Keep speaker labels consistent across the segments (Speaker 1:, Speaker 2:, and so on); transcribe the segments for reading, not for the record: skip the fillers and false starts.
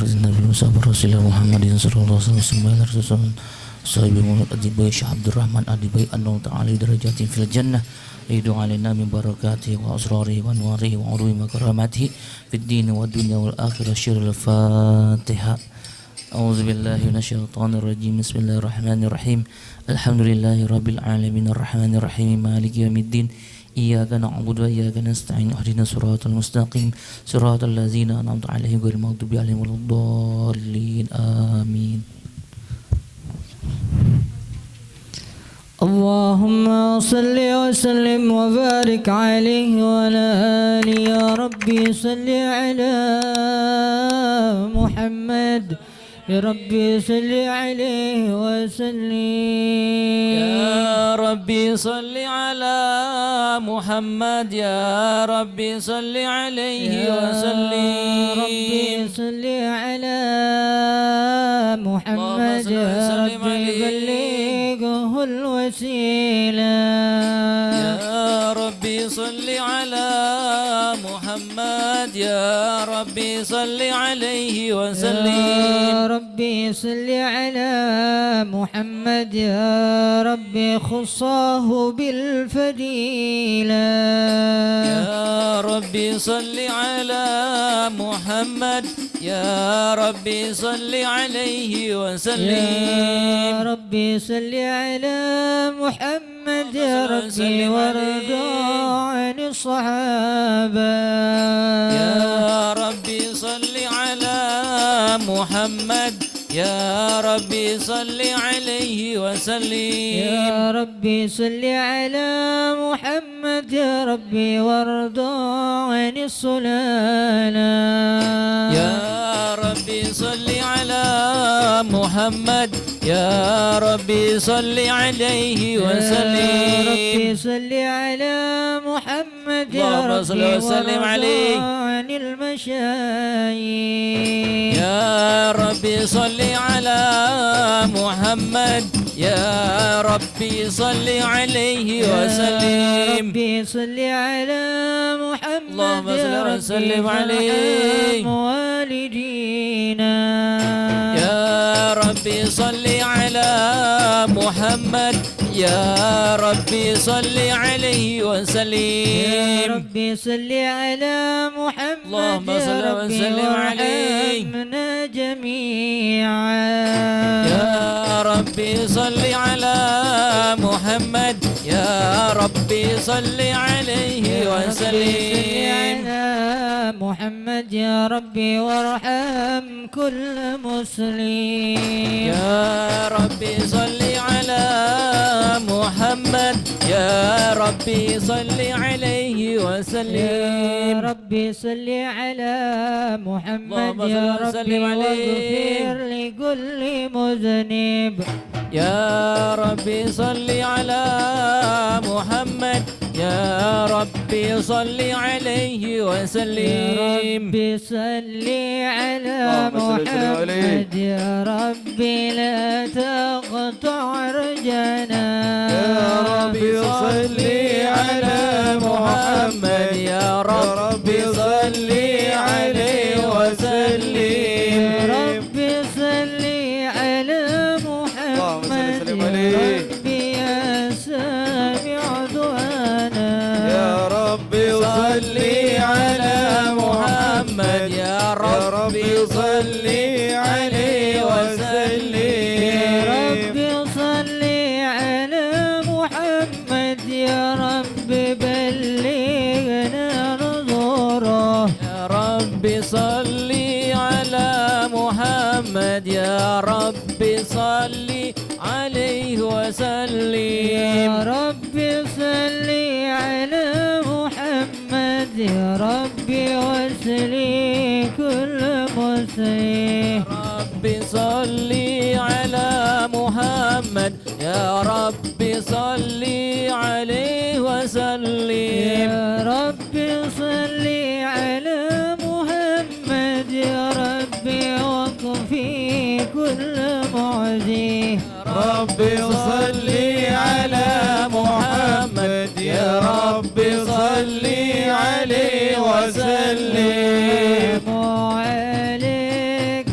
Speaker 1: Nabi Musa Rasulullah Muhammadin sallallahu alaihi wasallam sahibi Muhammad Adibai Syekh Abdurrahman Adibai annahu ta'ala darajatin fil jannah yidu alaina min barakatihi wa asrarihi wa anwarihi wa urwi makaramatihi fid din wa dunya wal akhirah. Syirul Fatihah. A'udzu billahi minasyaitonir rajim. Bismillahirrahmanirrahim. Alhamdulillahi rabbil alamin arrahmanir rahim maliki yaumiddin. Iyyaka na'budu wa iyyaka nasta'in ihdinas siratal mustaqim siratal ladzina an'amta 'alaihim ghairil maghdubi 'alaihim waladdallin. Amin.
Speaker 2: Allahumma salli wa sallim wa barik alaihi wa ala alihi ya Rabbi salli ala Muhammad ya Rabbi salli alaihi wa sallim
Speaker 3: ya Rabbi salli ala Muhammad ya Rabbi salli alaihi wa sallim
Speaker 2: Rabbi salli ala Muhammad ya Rabbi ballighu al-wasila
Speaker 3: ya Rabbi salli ala Muhammad ya Rabbi salli alaihi wa sallim
Speaker 2: ربي صل على محمد يا ربي خصاه بالفضيلة
Speaker 3: يا ربي صل على محمد يا ربي صل عليه وسلم
Speaker 2: يا ربي صل على محمد يا ربي وارض عن الصحابة
Speaker 3: يا ربي صل على محمد يا ربي صل عليه وسلم
Speaker 2: يا ربي صل على محمد يا ربي وارض عن الصلاة
Speaker 3: يا ربي صل على محمد يا ربي صل عليه وسلم
Speaker 2: يا ربي صل على محمد يا
Speaker 3: اللهم صل
Speaker 2: ربي
Speaker 3: وسلم عليه
Speaker 2: عن المشايخ
Speaker 3: يا ربي صل على محمد يا ربي صل عليه وسلم
Speaker 2: يا ربي صل على محمد
Speaker 3: اللهم صل
Speaker 2: يا ربي
Speaker 3: وسلم عليه
Speaker 2: والدينا
Speaker 3: يا ربي صل على محمد يا ربي صل عليه وسلم
Speaker 2: يا ربي صل على محمد
Speaker 3: اللهم صل
Speaker 2: يا ربي
Speaker 3: وسلم عليه
Speaker 2: وارحمنا جميعا
Speaker 3: يا ربي صل على محمد يا ربي صل عليه وسلم
Speaker 2: على محمد يا ربي وارحم كل مسلم
Speaker 3: يا ربي صل على محمد يا ربي صل عليه وسلم
Speaker 2: يا ربي صل على محمد
Speaker 3: اللهم
Speaker 2: يا
Speaker 3: صل
Speaker 2: ربي
Speaker 3: وسلم عليه.
Speaker 2: واغفر لكل مذنب
Speaker 3: يا ربي صل على محمد يا ربي صل عليه
Speaker 2: يا
Speaker 3: وسلم
Speaker 2: ربي صل على
Speaker 4: اللهم صل وسلم عليه.
Speaker 2: محمد يا ربي لا تقطع رجنا
Speaker 4: يا ربي صل على محمد
Speaker 3: يا ربي صل عليه وسلم
Speaker 2: يا ربي صل على محمد
Speaker 4: وسلم
Speaker 2: يا
Speaker 4: عليه.
Speaker 2: ربي يا سامع دعانا
Speaker 4: يا ربي صل على محمد
Speaker 3: يا
Speaker 4: يا ربي صل عليه
Speaker 2: يا
Speaker 4: وسلم
Speaker 2: ربي صل على محمد يا ربي بلغنا نزوره
Speaker 3: يا ربي صل على محمد يا ربي صل عليه وسلم
Speaker 2: يا ربي صل على محمد يا ربي وسلي كل مسلم
Speaker 3: ربي صل على محمد يا ربي صل عليه وسلم
Speaker 2: يا ربي صل على محمد يا ربي وكفي كل معزي
Speaker 4: ربي صل على محمد يا ربي صل عليه وسلم
Speaker 2: عليك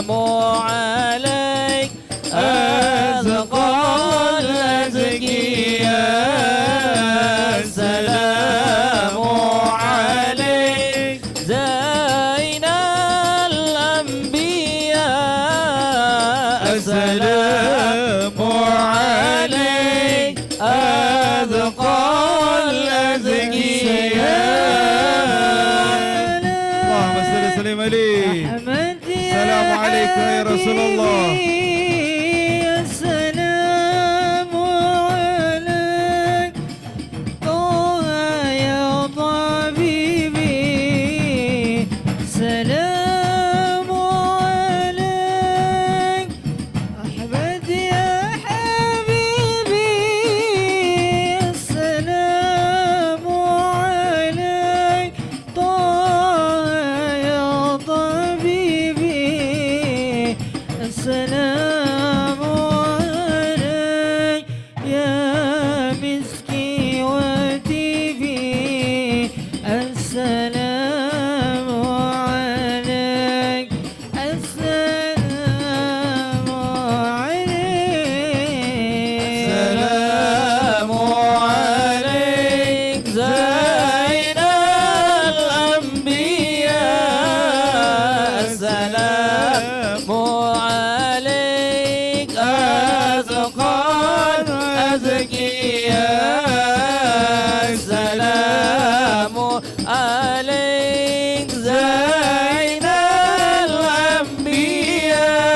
Speaker 3: عليك أزكى الأزكياء السلام عليك زين الأنبياء السلام عليك أزكى الأزكياء
Speaker 4: اللهم صل وسلم عليه. السلام عليك يا رسول الله.
Speaker 2: السلام عليك طه يا طبيبي سلام عليك أحمد يا حبيبي السلام عليك طه يا طبيبي السلام عليك يا مسكي وتيبي السلام عليك السلام عليك
Speaker 3: السلام عليك زين الأنبياء السلام عليك أزكى الأزكياء السلام عليك زين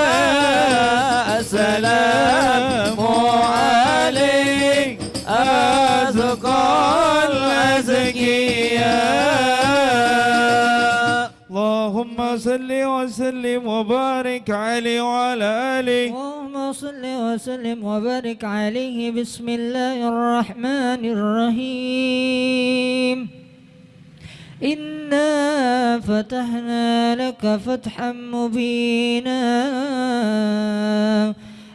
Speaker 3: الأنبياء السلام عليك أزكى الأزكياء
Speaker 4: اللهم صل وسلم وبارك عليه وعلى آله.
Speaker 2: اللهم صل وسلم وبارك عليه بسم الله الرحمن الرحيم إنا فتحنا لك فتحا مبينا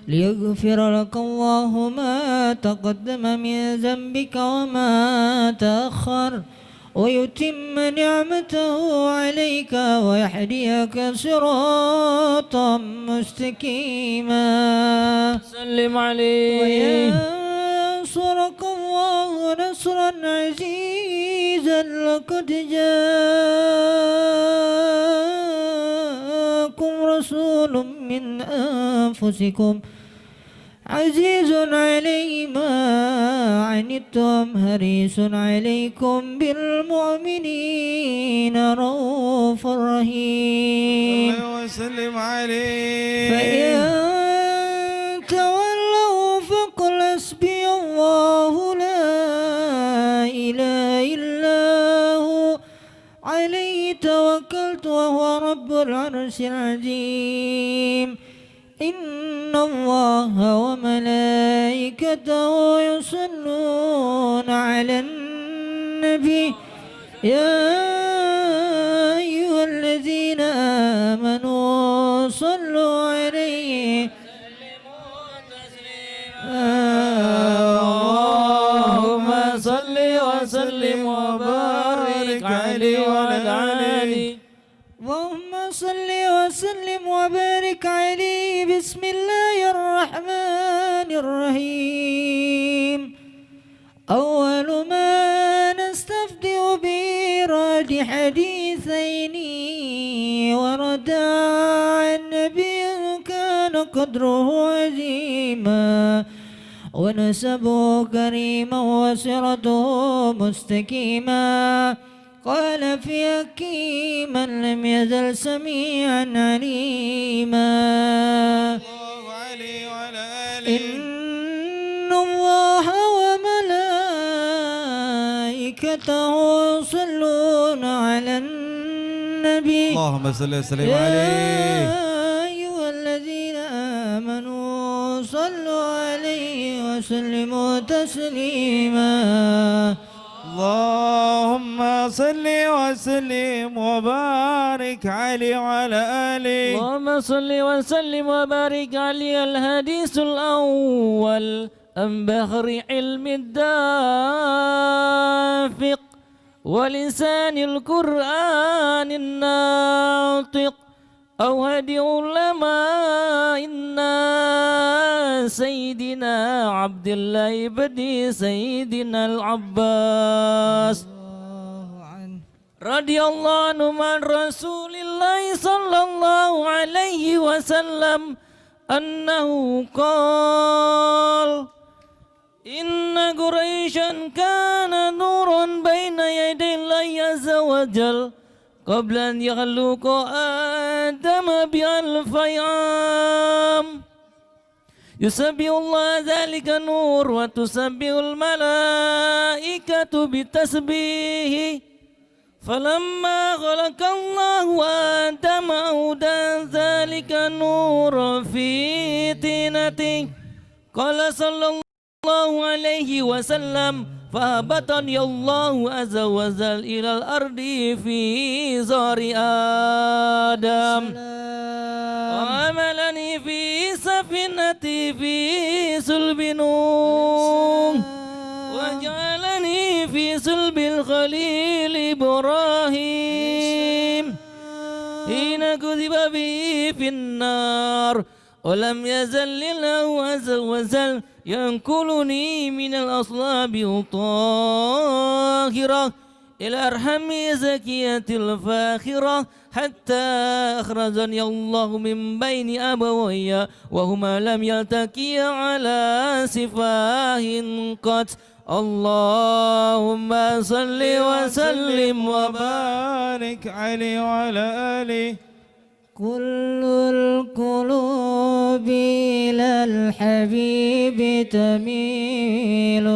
Speaker 2: ليغفر لك الله ما تقدم من ذنبك وما تأخر ويتم نعمته عليك ويهديك صراطا مستقيما
Speaker 3: سلم عليه
Speaker 2: وينصرك الله نصرا عزيزا لقد جاءكم رسول من أنفسكم عزيز عليه ما عنتم حريص عليكم بالمؤمنين رؤوف رحيم
Speaker 4: وسلم عليه.
Speaker 2: فإن تولوا فقل حسبي الله لا إله إلا هو عليه توكلت وهو رب العرش العظيم إن الله وملائكته يصلون على النبي يا أيها الذين آمنوا صلوا عليه
Speaker 3: اللهم صل وسلم وبارك عليه وعلى آله
Speaker 2: اللهم صل وسلم وبارك عليه بسم الله الرحمن الرحيم أول ما نستفتح بإيراد حديثين ورد عن نبي كان قدره عظيما ونسبه كريما وسرته مستقيما قال في حكيما لم يزل سميعا عليما
Speaker 4: الله عليه وعلى آله.
Speaker 2: إن الله وملائكته يصلون على النبي
Speaker 4: اللهم صل وسلم
Speaker 2: يا
Speaker 4: عليه.
Speaker 2: أيها الذين آمنوا صلوا عليه وسلموا تسليما
Speaker 4: اللهم صل وسلم وبارك عليه وعلى آله.
Speaker 3: اللهم صل وسلم وبارك عليه. الحديث الأول عن بحر علم الدافق ولسان القرآن الناطق أو هدي علمائنا سيدنا عبد الله بن سيدنا العباس رضي الله عنه عن رسول الله صلى الله عليه وسلم أنه قال إن قريشا كان نورا بين يدي الله عز وجل قبل أن يخلق آدم بألف عام يسبح الله ذلك النور وتسبح الملائكة بتسبيحه فلما خلق الله آدم أودع ذلك النور في طينته قال صلى الله عليه وسلم فهبطني الله عز وجل إلى الأرض في زار آدم وعملني في سفينتي في صلب نوح وجعلني في صلب الخليل إبراهيم حين كذب به في النار ولم يزل الله عز وجل ينقلني من الأصلاب الطاهرة إلى أرحم زكية الفاخرة حتى أخرجني الله من بين أبوي وهما لم يلتقيا على سفاه قط اللهم صل وسلم
Speaker 4: وبارك عليه وعلى آله.
Speaker 2: كل القلوب إلى الحبيب تميل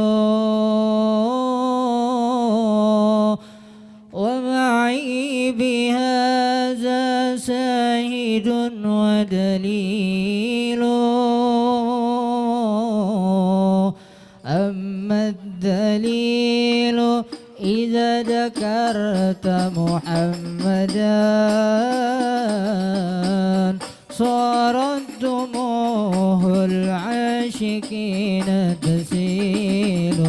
Speaker 2: ومعي بهذا شاهد ودليل أما الدليل إذا ذكرت محمدا صارت دموع العاشقين تسيل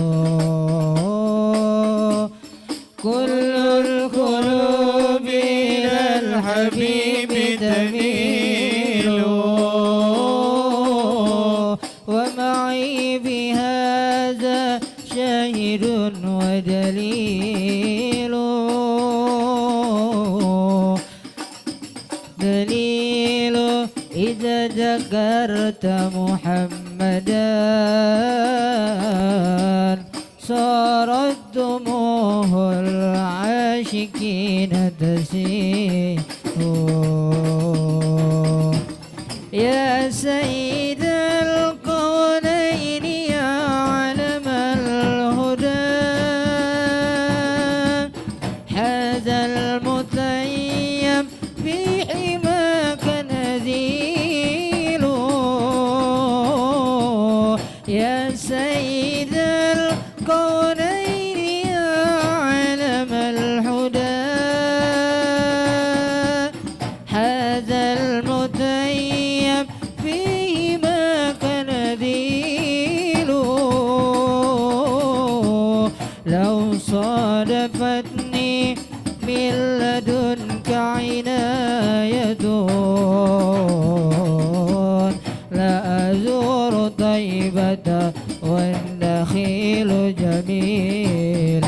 Speaker 2: كل القلوب إلى الحبيب تميل ومعي بهذا شاهد ودليل دليل إذا ذكرت محمدا صارت دموع العاشقين تسيل يا سيد الكونين يا علم الهدى هذا المتيم في حماك نذيل يا سيد الكونين يا علم الهدى هذا المتيم فيه ما كان نذيل لو صادفتني من لدنك عناية لأزور طيبة والنخيل جميل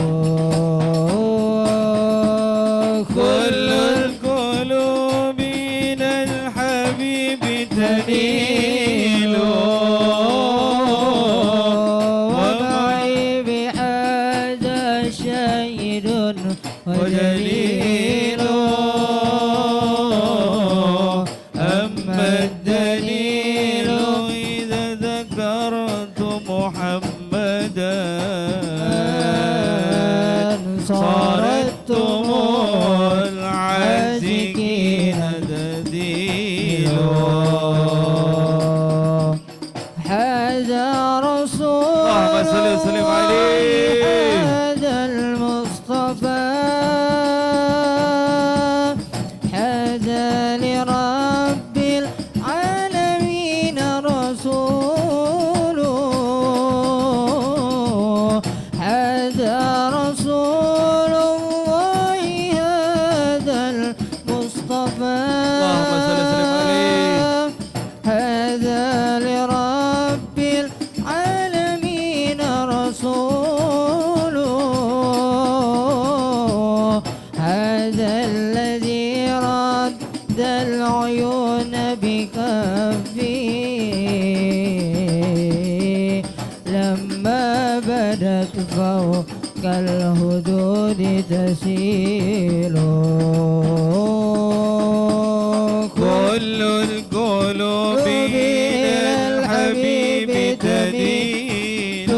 Speaker 4: كل القلوب إلى الحبيب تميل
Speaker 2: ومعي بهذا شهيد ودليل
Speaker 4: أما الدليل إذا ذكرت محمدا صارت دموع العاشقين تديل
Speaker 2: هذا رسول
Speaker 4: اللهم صل وسلم عليه.
Speaker 2: هذا المصطفى هذا لرب العالمين رسول هذا رسول الله هذا المصطفى
Speaker 4: اللهم صل
Speaker 2: العيون بكفي لما بدت فوق الهدود تسيل
Speaker 4: كل القلوب إلى الحبيب تميل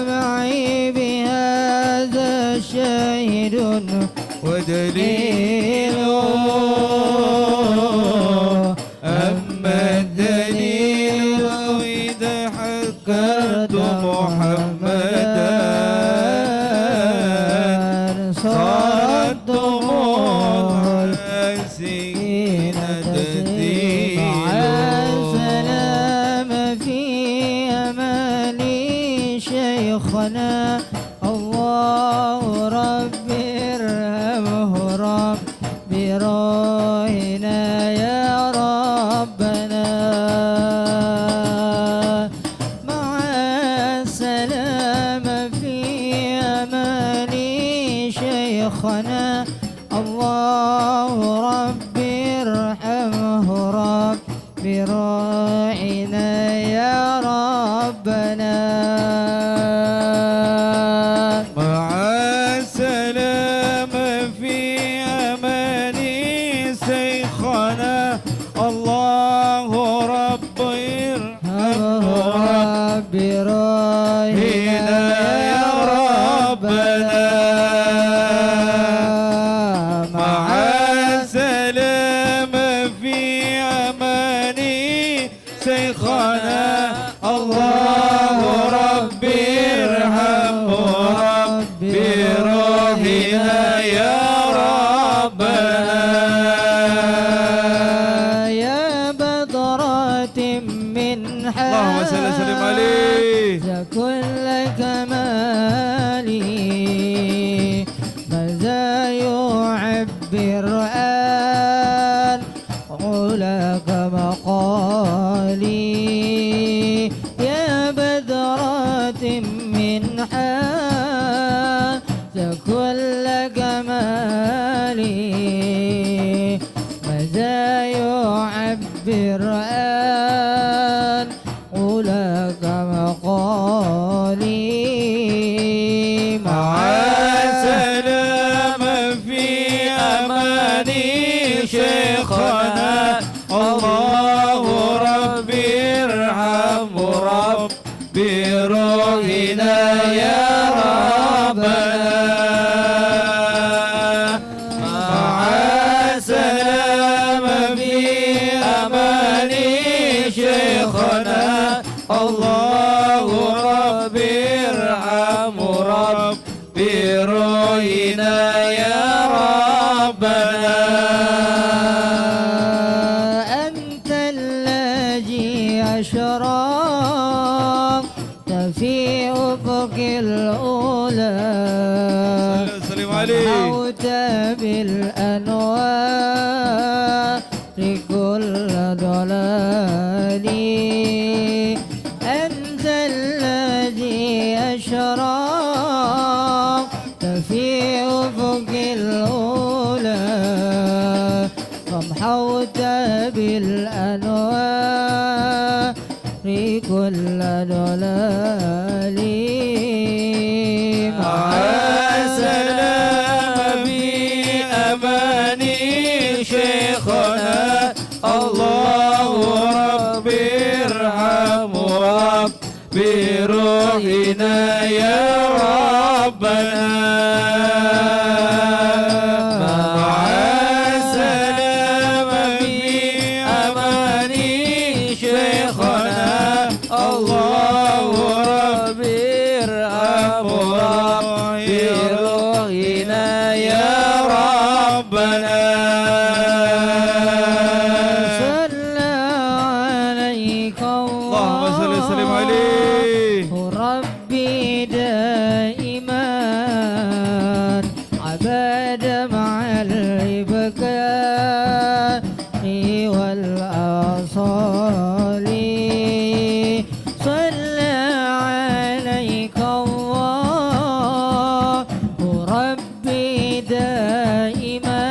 Speaker 2: معي بهذا شاهد
Speaker 4: ودليل أما الدليل إذا حكرت محمدا صارت دموع الحزين تسيل
Speaker 2: مع السلام في أماني شيخنا الله ربي ارحمه ربي راهنا يا ربنا مع السلامة في أماني شيخنا الله ربي ارحمه ربي راعنا يا ربنا
Speaker 4: مع السلامة في أماني شيخنا الله رب يرحمه
Speaker 2: ربي راعنا
Speaker 4: يا ربنا مع السلامة في أماني شيخنا الله ربي يرحمه ربي روحنا يا ربنا
Speaker 2: يا بدرات من
Speaker 4: اللهم صل وسلم عليه
Speaker 2: كل كمالي ماذا يعبر عن علاك مقالي يا بدرات من كل كمالي ماذا يعبر عن علاك مقالي
Speaker 4: مع السلامة في أماني شيخنا الله ربي ارحمه ربي روحنا يا ربنا مع السلامة في أماني شيخنا الله ربي ارحمه ربي روحنا يا ربنا
Speaker 2: أنت الذي أشرقت في أفق الأولى
Speaker 4: سلم عليه
Speaker 2: حوت بالأنوار كل ضلالي أنت الذي أشرقت في أفق الأولى فامحوت بالأنوار كل ضلالي
Speaker 4: مع السلامة في أماني شيخنا الله ربي ارحمه ربي روحنا يا ربنا مع السلامة في أماني شيخنا الله ربي ارحمه ربي روحنا يا ربنا
Speaker 2: صلى عليك
Speaker 4: اللهم صل وسلم عليه
Speaker 2: ربي دائما عباد مع البكاء والأصال صلى عليك الله ربي دائما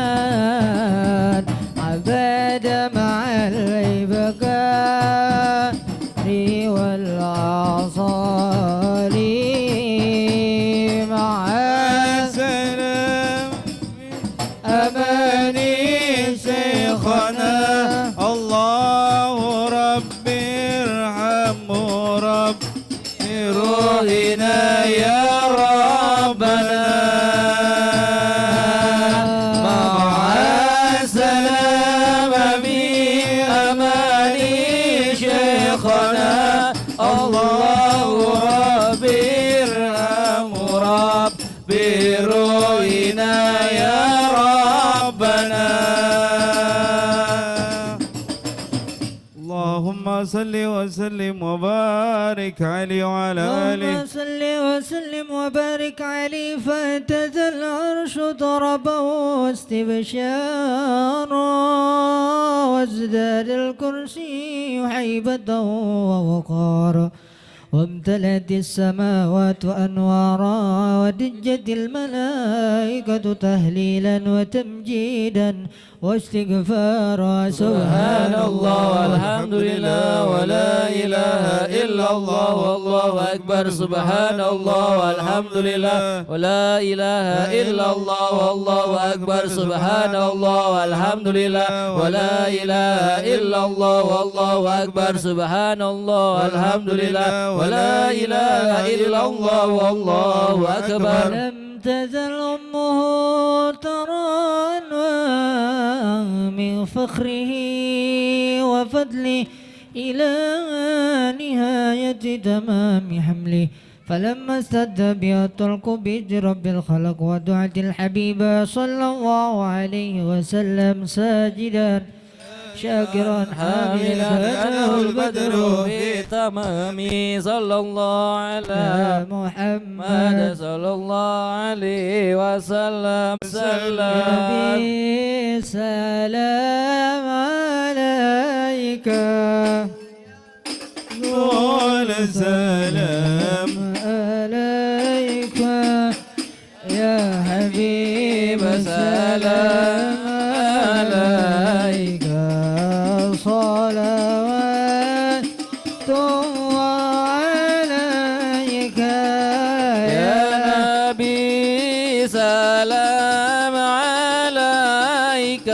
Speaker 4: صل وسلم وبارك عليه وعلى آله
Speaker 2: اللهم صل وسلم وبارك عليه فاهتز العرش ضربا واستبشارا وازداد الكرسي هيبة ووقارا وامتلأت السماوات أنوارا ودجت الملائكة تهليلا وتمجيدا واستغفارا
Speaker 3: سبحان الله والحمد لله ولا إله إلا الله والله أكبر سبحان الله والحمد لله ولا إله إلا الله والله أكبر سبحان الله والحمد لله ولا إله إلا الله والله أكبر سبحان الله والحمد لله ولا إله إلا الله والله أكبر.
Speaker 2: لم تزل أمه ترى من فخره وفضله إلى نهاية تمام حمله فلما استد بها الطلق بيد رب الخلق ودعت الحبيب صلى الله عليه وسلم ساجدا شاكرا حاملا
Speaker 3: كانه البدر في تمام صلى الله على محمد صلى الله عليه وسلم سلام
Speaker 2: سلام عليك
Speaker 4: قال سلام
Speaker 2: عليك يا حبيب
Speaker 3: سلام
Speaker 2: عليك صلوات الله عليك
Speaker 3: يا نبي سلام عليك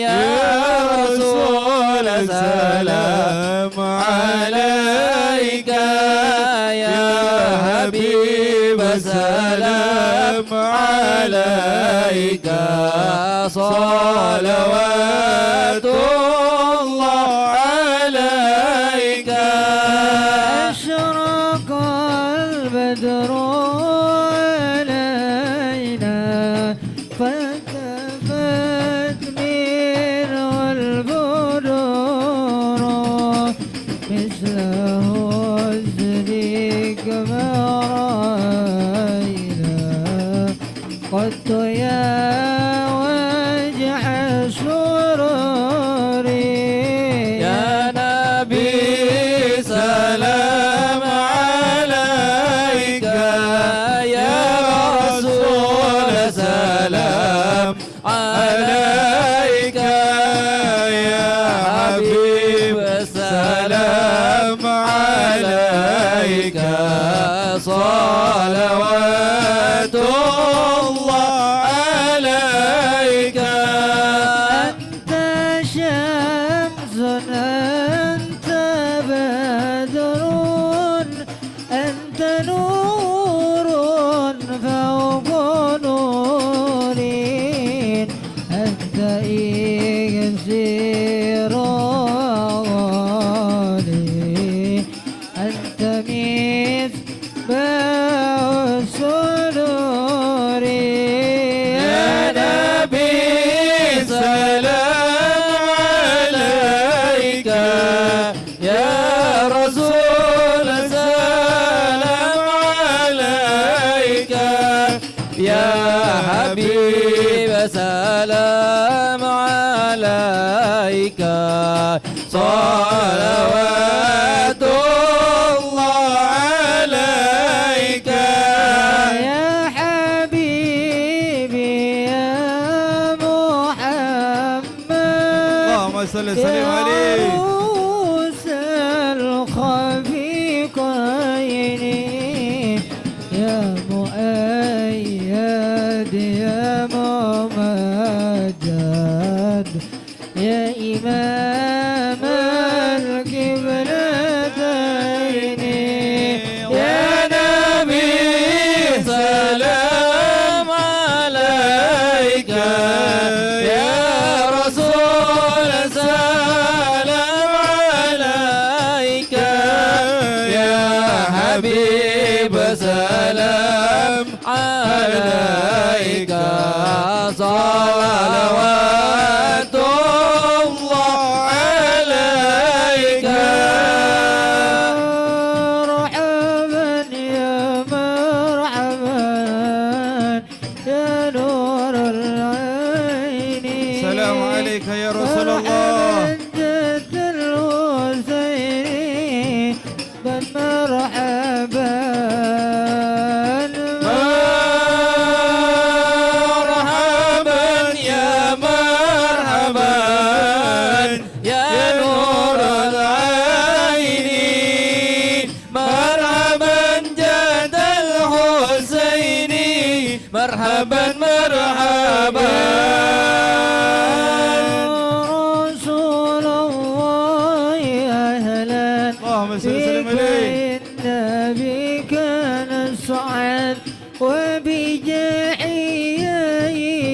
Speaker 3: يا رسول سلام عليك يا حبيب سلام عليك صلوات الله عليك.
Speaker 2: أشرق البدر علينا فالتفت منه البدور مثله الزريق ما رأينا قد يا وجه سروري
Speaker 3: يا نبي سلام عليك يا رسول سلام عليك يا حبيب سلام عليك صلوات الله عليك.
Speaker 2: أنت شمس أنت بدر أنت نور فوق نور أنت إكسير غالي أنت مصباح السرور
Speaker 3: يا نبي سلام عليك يا رسول سلام عليك يا حبيب سلام عليك صلوات الله عليك.
Speaker 2: يا حبيبي يا محمد
Speaker 4: اللهم صل وسلم عليه.
Speaker 2: رؤوس الخفيقين يا مؤيد يا ممجد يا إمام القبلتين
Speaker 3: يا نبي سلام عليك يا رسول سلام عليك يا حبيب سلام عليك صلوات الله
Speaker 4: السلام عليك يا رسول الله
Speaker 2: جد الحسين بن مرحبا
Speaker 3: مرحبا يا مرحبا يا نور العين مرحبا جد الحسين مرحبا مرحبا
Speaker 2: رسول الله أهلا
Speaker 4: اللهم صل وسلم
Speaker 2: بك
Speaker 4: عليه
Speaker 2: النبي كان السعد وبجاحي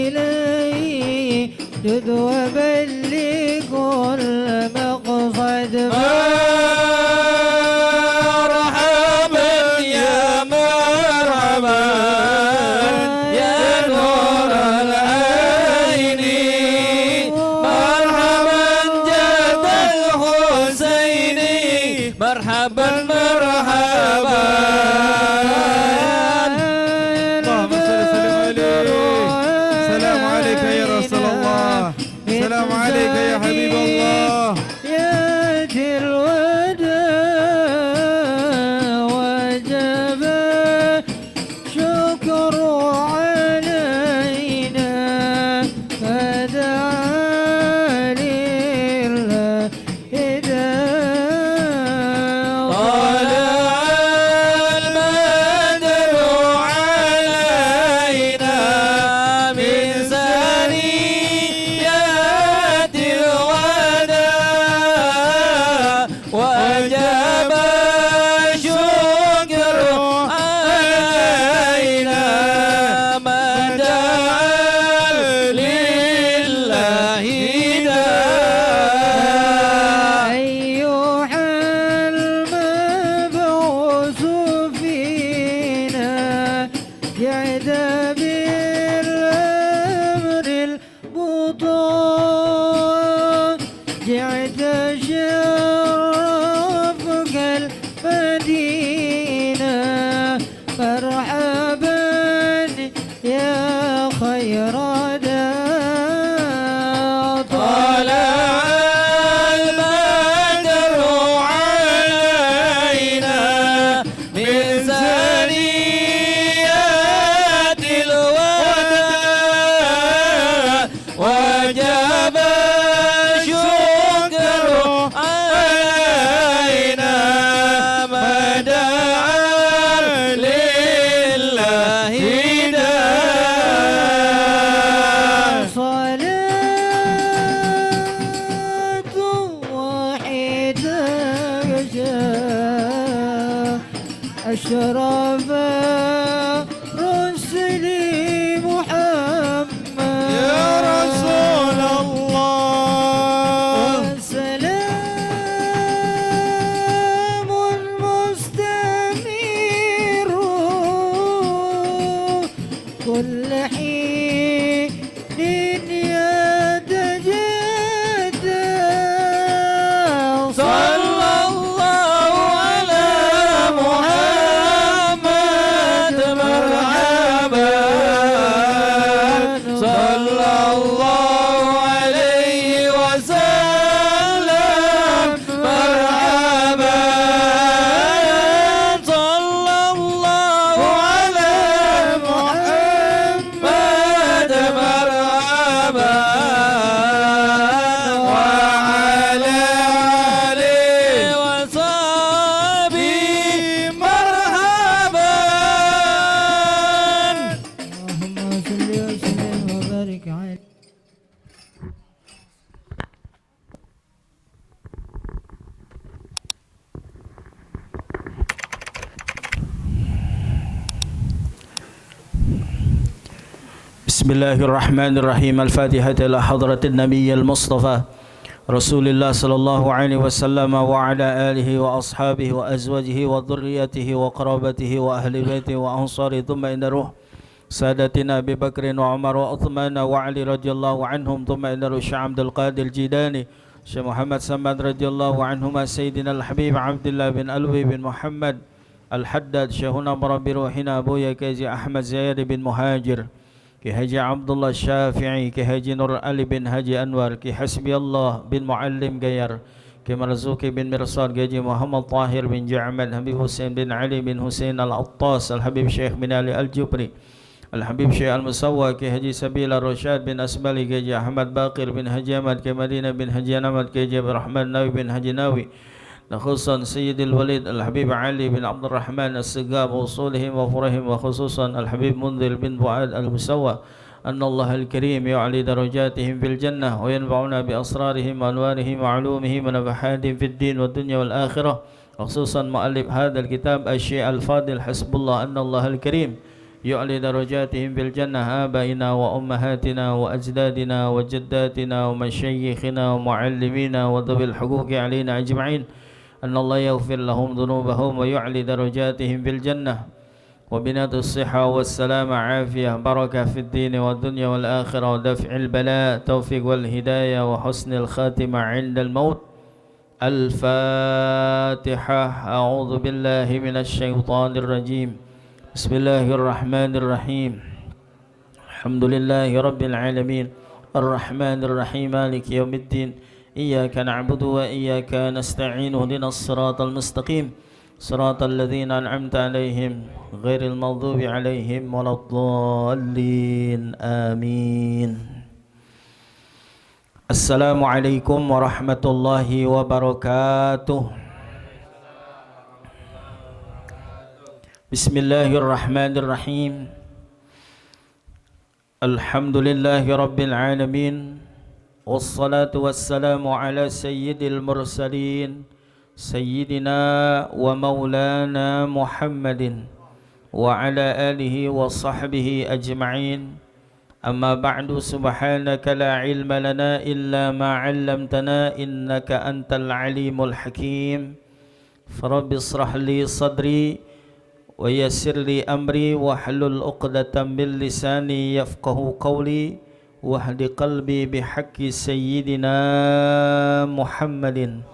Speaker 2: إليه جد وبلغ كل مقصد
Speaker 3: مرحبا يا مرحبا يا نور العين مرحبا جد الحسين مرحبا مرحبا
Speaker 4: اللهم صل وسلم عليه السلام عليك يا رسول الله السلام عليك يا حبيب الله
Speaker 2: ياتي الوداع وجب شكر علينا فدعا لله
Speaker 3: طلع البدر علينا من ثنيات الوداع وجب الشكر علينا ما دعا لله داع
Speaker 2: أيها المبعوث فينا جعد بالأمر البطان جعد شرفك المدينة مرحبا يا خير داع
Speaker 3: طلع البدر علينا من ثنيات الوداع وجب الشكر علينا ما دعا لله داع
Speaker 2: صلاة واحدة أشرف رسل محمد
Speaker 4: يا رسول الله
Speaker 2: سلام مستمر كل حين يتجدد
Speaker 3: صلى الله على محمد مرحبا صلى الله عليه وسلم مرحبا صلى الله على محمد مرحبا وعلى آله وصحبه مرحبا
Speaker 2: اللهم صل وسلم وبارك عليه
Speaker 5: بسم الله الرحمن الرحيم الفاتحة إلى حضرة النبي المصطفى رسول الله صلى الله عليه وسلم وعلى آله وأصحابه وأزواجه وذريته وقرابته وأهل بيته وأنصاره ثم إن روح سادتنا أبي بكر وعمر وعثمان وعلي رضي الله عنهم ثم إن روح الشيخ عبد القادر الجيلاني الشيخ محمد سماد رضي الله عنهما سيدنا الحبيب عبد الله بن ألوي بن محمد الحداد شيخنا مربي روحنا أبويا كيزي أحمد زياد بن مهاجر Ki Haji Abdullah Syafi'i, Ki Haji Nur Ali bin Haji Anwar, Ki Hasbi Allah bin Muallim Gayar, Ki Marzuki bin Mirsad, Ki Haji Muhammad Tahir bin Ja'mad, Habib Hussein bin Ali bin Hussein Al-Attas, Al-Habib Syekh bin Ali Al-Jubri, Al-Habib Syekh Al-Musawwa, Ki Haji Sabila Rashad bin Asbali, Ki Haji Ahmad Baqir bin Haji Ahmad, Ki Madinah bin Haji Ahmad, Ki Haji Rahman Nawi bin Haji Nawi, khususan Sayyidil Walid Al-Habib Ali bin Abdul Rahman As-Sigab, usulihim wa furahim, wa khususan Al-Habib Mundhir bin Fuad Al-Musawwa, anna Allah Al-Karim yu'ali darajatihim fil jannah wa yanfa'una bi asrarihim wa anwarihim wa ulumihim wa nafahatihim fid din wa dunya wal akhirah, khususan mu'allif hadzal kitab Asy-Syaikh Al-Fadil Hasbullah, anna Allah Al-Karim yu'li darajatihim fil jannah abaina wa ummahatina wa ajdadina wa jaddatina wa masyayikhina wa muallimina wa dhabil huquqi alaina ajma'in, أن الله يغفر لهم ذنوبهم ويعلي درجاتهم في الجنة وبنات الصحة والسلامة عافية بركة في الدين والدنيا والآخرة ودفع البلاء توفيق والهداية وحسن الخاتمة عند الموت. الفاتحة. أعوذ بالله من الشيطان الرجيم. بسم الله الرحمن الرحيم. الحمد لله رب العالمين الرحمن الرحيم مالك يوم الدين إياك نعبد وإياك نستعين اهدنا الصراط المستقيم صراط الذين أنعمت عليهم غير المغضوب عليهم ولا الضالين آمين. السلام عليكم ورحمة الله وبركاته. بسم الله الرحمن الرحيم. الحمد لله رب العالمين والصلاة والسلام على سيد المرسلين سيدنا ومولانا محمد وعلى آله وصحبه أجمعين. أما بعد، سبحانك لا علم لنا إلا ما علمتنا إنك أنت العليم الحكيم. فرب اشرح لي صدري ويسر لي أمري واحلل عقدة من لساني يفقه قولي واهد قلبي بحق سيدنا محمد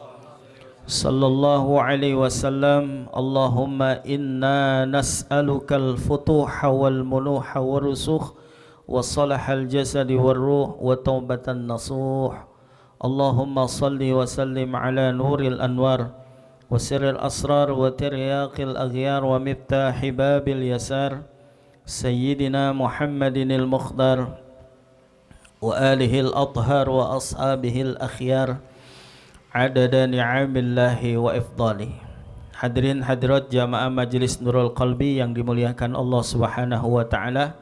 Speaker 5: صلى الله عليه وسلم. اللهم إنا نسألك الفتوح والمنوح والرسوخ وصلح الجسد والروح وتوبة النصوح. اللهم صل وسلم على نور الأنوار وسر الأسرار وترياق الأغيار ومفتاح باب اليسار سيدنا محمد المختار وآله الأطهار وأصحابه الأخيار عدد نعم الله وإفضاله. Hadirin hadirat jamaah Majelis Nurul Qalbi yang dimuliakan Allah Subhanahu wa taala,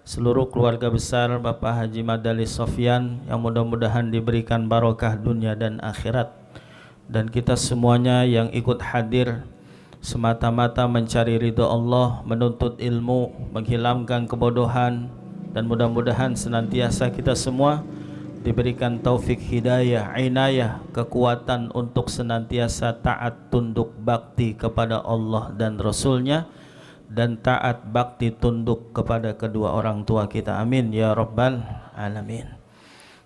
Speaker 5: seluruh keluarga besar Bapak Haji Madali Sofyan yang mudah-mudahan diberikan barokah dunia dan akhirat, dan kita semuanya yang ikut hadir semata-mata mencari ridha Allah, menuntut ilmu, menghilangkan kebodohan, dan mudah-mudahan senantiasa kita semua diberikan taufik hidayah, inayah, kekuatan untuk senantiasa taat tunduk bakti kepada Allah dan Rasulnya, dan taat bakti tunduk kepada kedua orang tua kita. Amin ya rabbal alamin.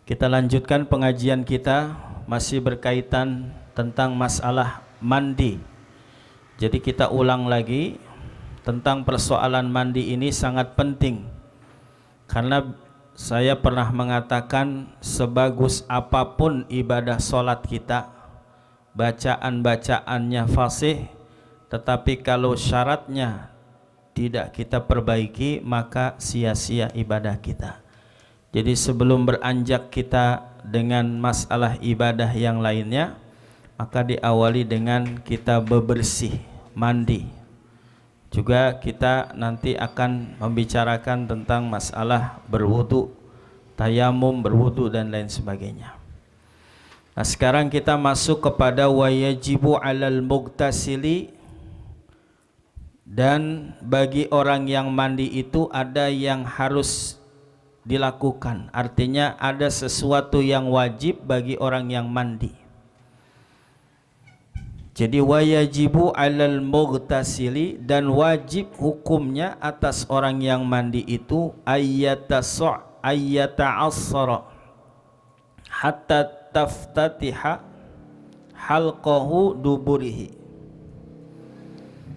Speaker 5: Kita lanjutkan pengajian kita, masih berkaitan tentang masalah mandi. Jadi kita ulang lagi tentang persoalan mandi ini, sangat penting. Karena saya pernah mengatakan, sebagus apapun ibadah sholat kita, bacaan-bacaannya fasih, tetapi kalau syaratnya tidak kita perbaiki, maka sia-sia ibadah kita. Jadi sebelum beranjak kita dengan masalah ibadah yang lainnya, maka diawali dengan kita bebersih, mandi. Juga kita nanti akan membicarakan tentang masalah berwudu, tayamum, berwudu dan lain sebagainya. Nah, sekarang kita masuk kepada wayajibu alal mughtasili, dan bagi orang yang mandi itu ada yang harus dilakukan. Artinya ada sesuatu yang wajib bagi orang yang mandi. Jadi wayajibu alal mughtasili, dan wajib hukumnya atas orang yang mandi itu ayyata'assara hatta taftatiha halqahu duburihi.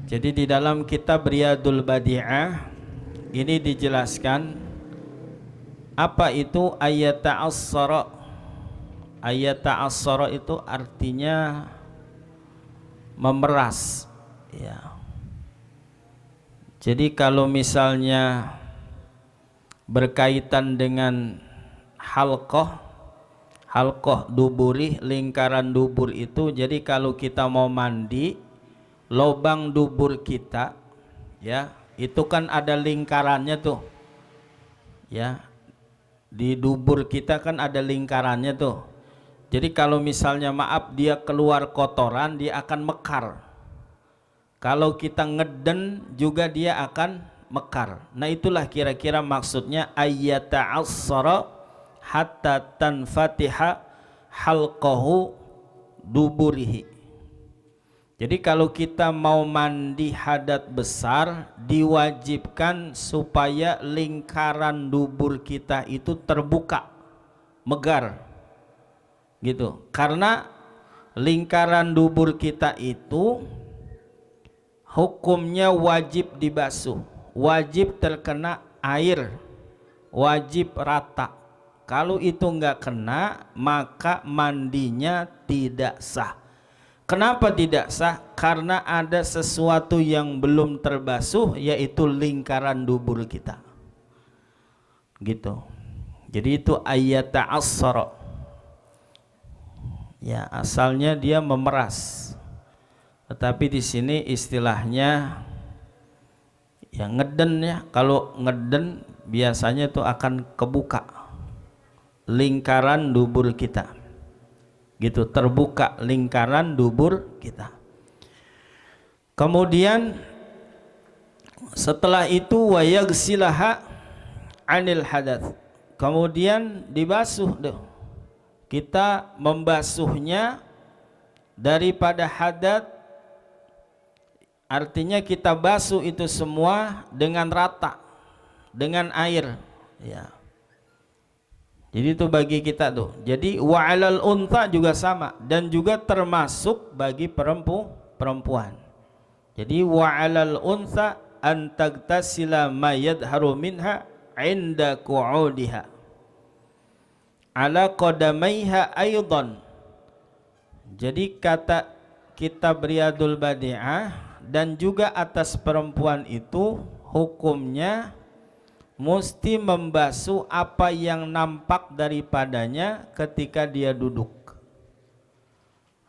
Speaker 5: Jadi di dalam kitab Riyadul Badi'ah ini dijelaskan Apa itu ayata'assara? Ayata'assara itu artinya memeras, ya. Jadi kalau misalnya berkaitan dengan halqah duburi, lingkaran dubur itu, jadi kalau kita mau mandi, lubang dubur kita, ya, itu kan ada lingkarannya tuh, ya, di dubur kita kan ada lingkarannya tuh. Jadi kalau misalnya maaf dia keluar kotoran, dia akan mekar. Kalau kita ngeden juga dia akan mekar. Nah itulah kira-kira maksudnya ayyata'assara hatta tanfatiha halqahu duburihi. Jadi kalau kita mau mandi hadat besar, diwajibkan supaya lingkaran dubur kita itu terbuka, megar, gitu. Karena lingkaran dubur kita itu hukumnya wajib dibasuh, wajib terkena air, wajib rata. Kalau itu enggak kena, maka mandinya tidak sah. Kenapa tidak sah? Karena ada sesuatu yang belum terbasuh, yaitu lingkaran dubur kita, gitu. Jadi itu ayata'assara, ya, asalnya dia memeras. Tetapi di sini istilahnya ya ngeden, ya. Kalau ngeden biasanya itu akan kebuka lingkaran dubur kita, gitu, terbuka lingkaran dubur kita. Kemudian setelah itu wayagsilaha anil hadath, kemudian dibasuh deh. Kita membasuhnya daripada hadat. Artinya kita basuh itu semua dengan rata, dengan air, ya. Jadi itu bagi kita tuh. Jadi wa'alal untha juga sama, dan juga termasuk bagi perempuan. Jadi wa'alal untha an tagtasila ma yadharu minha inda qu'udiha ala qadamaiha aidan. Jadi kata kitab Riyadul Badi'ah, dan juga atas perempuan itu hukumnya mesti membasuh apa yang nampak daripadanya ketika dia duduk.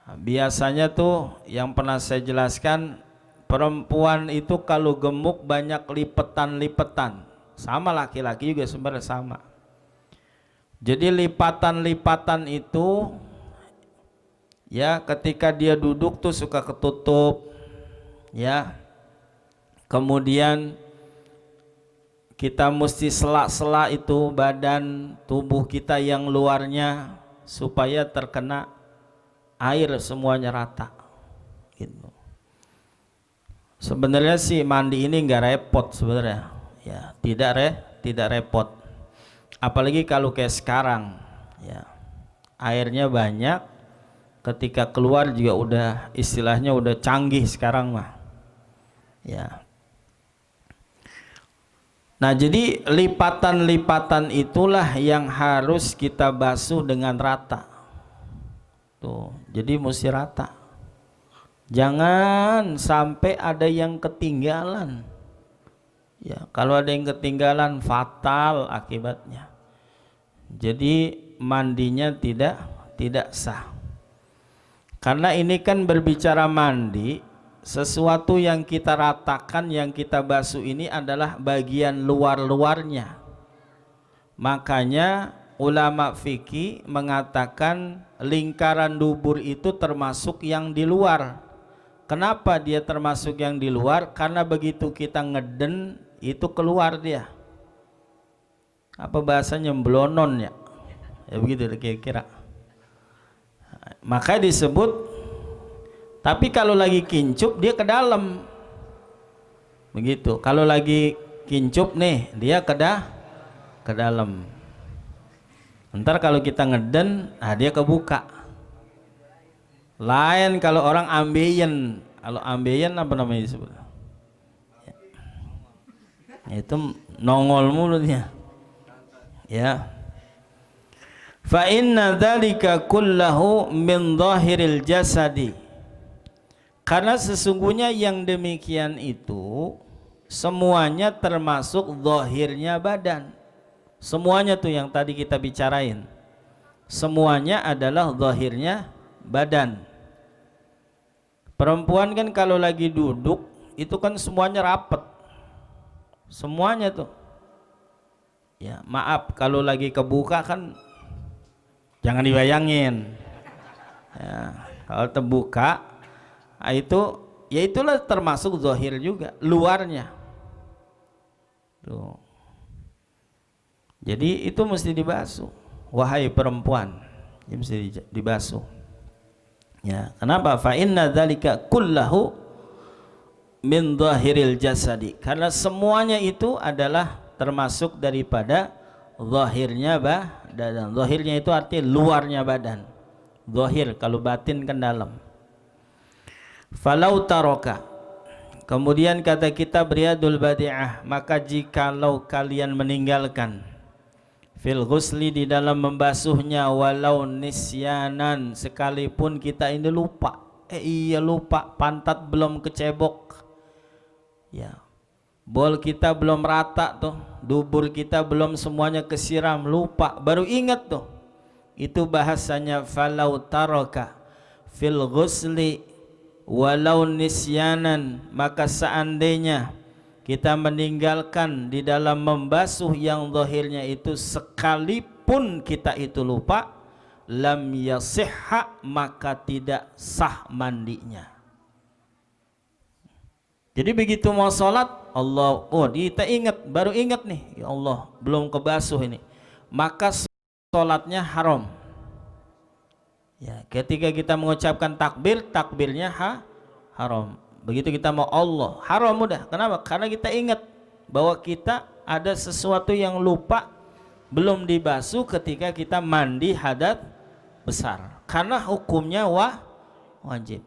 Speaker 5: Nah, biasanya tuh yang pernah saya jelaskan, perempuan itu kalau gemuk banyak lipetan-lipetan, sama laki-laki juga sebenarnya sama. Jadi lipatan-lipatan itu, ya, ketika dia duduk tuh suka ketutup, ya. Kemudian kita mesti sela-sela itu badan tubuh kita yang luarnya supaya terkena air semuanya rata, gitu. Sebenarnya sih mandi ini nggak repot sebenarnya, ya, tidak repot. Apalagi kalau kayak sekarang, ya, airnya banyak, ketika keluar juga udah istilahnya udah canggih sekarang mah, ya. Nah jadi lipatan-lipatan itulah yang harus kita basuh dengan rata tuh. Jadi mesti rata, jangan sampai ada yang ketinggalan, ya. Kalau ada yang ketinggalan fatal akibatnya. Jadi mandinya tidak sah. Karena ini kan berbicara mandi, sesuatu yang kita ratakan, yang kita basuh ini adalah bagian luar-luarnya. Makanya ulama fikih mengatakan lingkaran dubur itu termasuk yang di luar. Kenapa dia termasuk yang di luar? Karena begitu kita ngeden itu keluar dia. Apa bahasanya, blonon, ya. Ya begitu kira-kira. Maka disebut. Tapi kalau lagi kincup dia ke dalam, begitu. Kalau lagi kincup nih dia ke dalam. Ntar kalau kita ngeden, nah dia kebuka. Lain kalau orang ambeien. Kalau ambeien apa namanya disebut? Ya. Itu nongol mulutnya. Ya. Fa inna dzalika kullahu min dhahiril jasadi. Karena sesungguhnya yang demikian itu semuanya termasuk zahirnya badan. Semuanya tuh yang tadi kita bicarain. Semuanya adalah zahirnya badan. Perempuan kan kalau lagi duduk itu kan semuanya rapet. Semuanya tuh. Ya, maaf kalau lagi kebuka kan jangan dibayangin. Ya, kalau terbuka itu ya itulah termasuk zahir juga, luarnya. Tuh. Jadi itu mesti dibasuh. Wahai perempuan, ini mesti dibasuh. Ya, kenapa? Fa inna dzalika kullahu min zahiril jasadi. Karena semuanya itu adalah termasuk daripada zahirnya badan. Zahirnya itu artinya luarnya badan. Zahir, kalau batin kan dalam. Falau taroka. Kemudian kata kita Riyadul Badi'ah, maka jikalau kalian meninggalkan fil ghusli di dalam membasuhnya walau nisyanan, sekalipun kita ini lupa. Iya lupa, pantat belum kecebok. Ya. Bol kita belum rata tuh, dubur kita belum semuanya kesiram, lupa, baru ingat tuh. Itu bahasanya falau taroka fil ghusli walau nisyanan, maka seandainya kita meninggalkan di dalam membasuh yang zahirnya itu sekalipun kita itu lupa, lam yasihha, maka tidak sah mandinya. Jadi begitu mau sholat, Allah, oh kita ingat, baru ingat nih, ya Allah belum kebasuh ini, maka sholatnya haram. Ya, ketika kita mengucapkan takbir, takbirnya haram. Begitu kita mau Allah, haram udah. Kenapa? Karena kita ingat bahwa kita ada sesuatu yang lupa belum dibasuh ketika kita mandi hadat besar. Karena hukumnya wajib.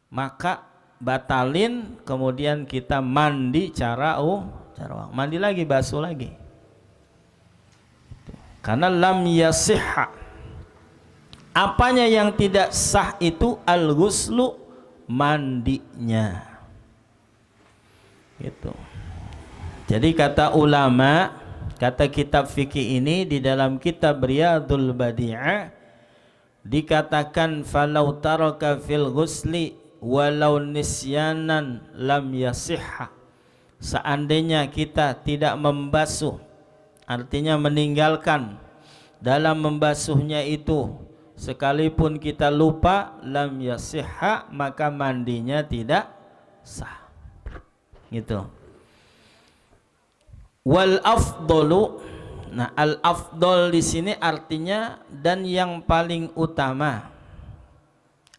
Speaker 5: Maka batalin, kemudian kita mandi cara mandi lagi, basuh lagi. Karena lam yasihha. Apanya yang tidak sah itu al-ghuslu, mandinya. Gitu. Jadi kata ulama, kata kitab fikih ini di dalam kitab Riyadul Badi'ah dikatakan falau taraka fil ghusli walau nisyanan lam yasihha. Seandainya kita tidak membasuh, artinya meninggalkan dalam membasuhnya itu, sekalipun kita lupa, lam yasihha, maka mandinya tidak sah. Gitu. Wal afdalu, nah al afdal di sini artinya dan yang paling utama.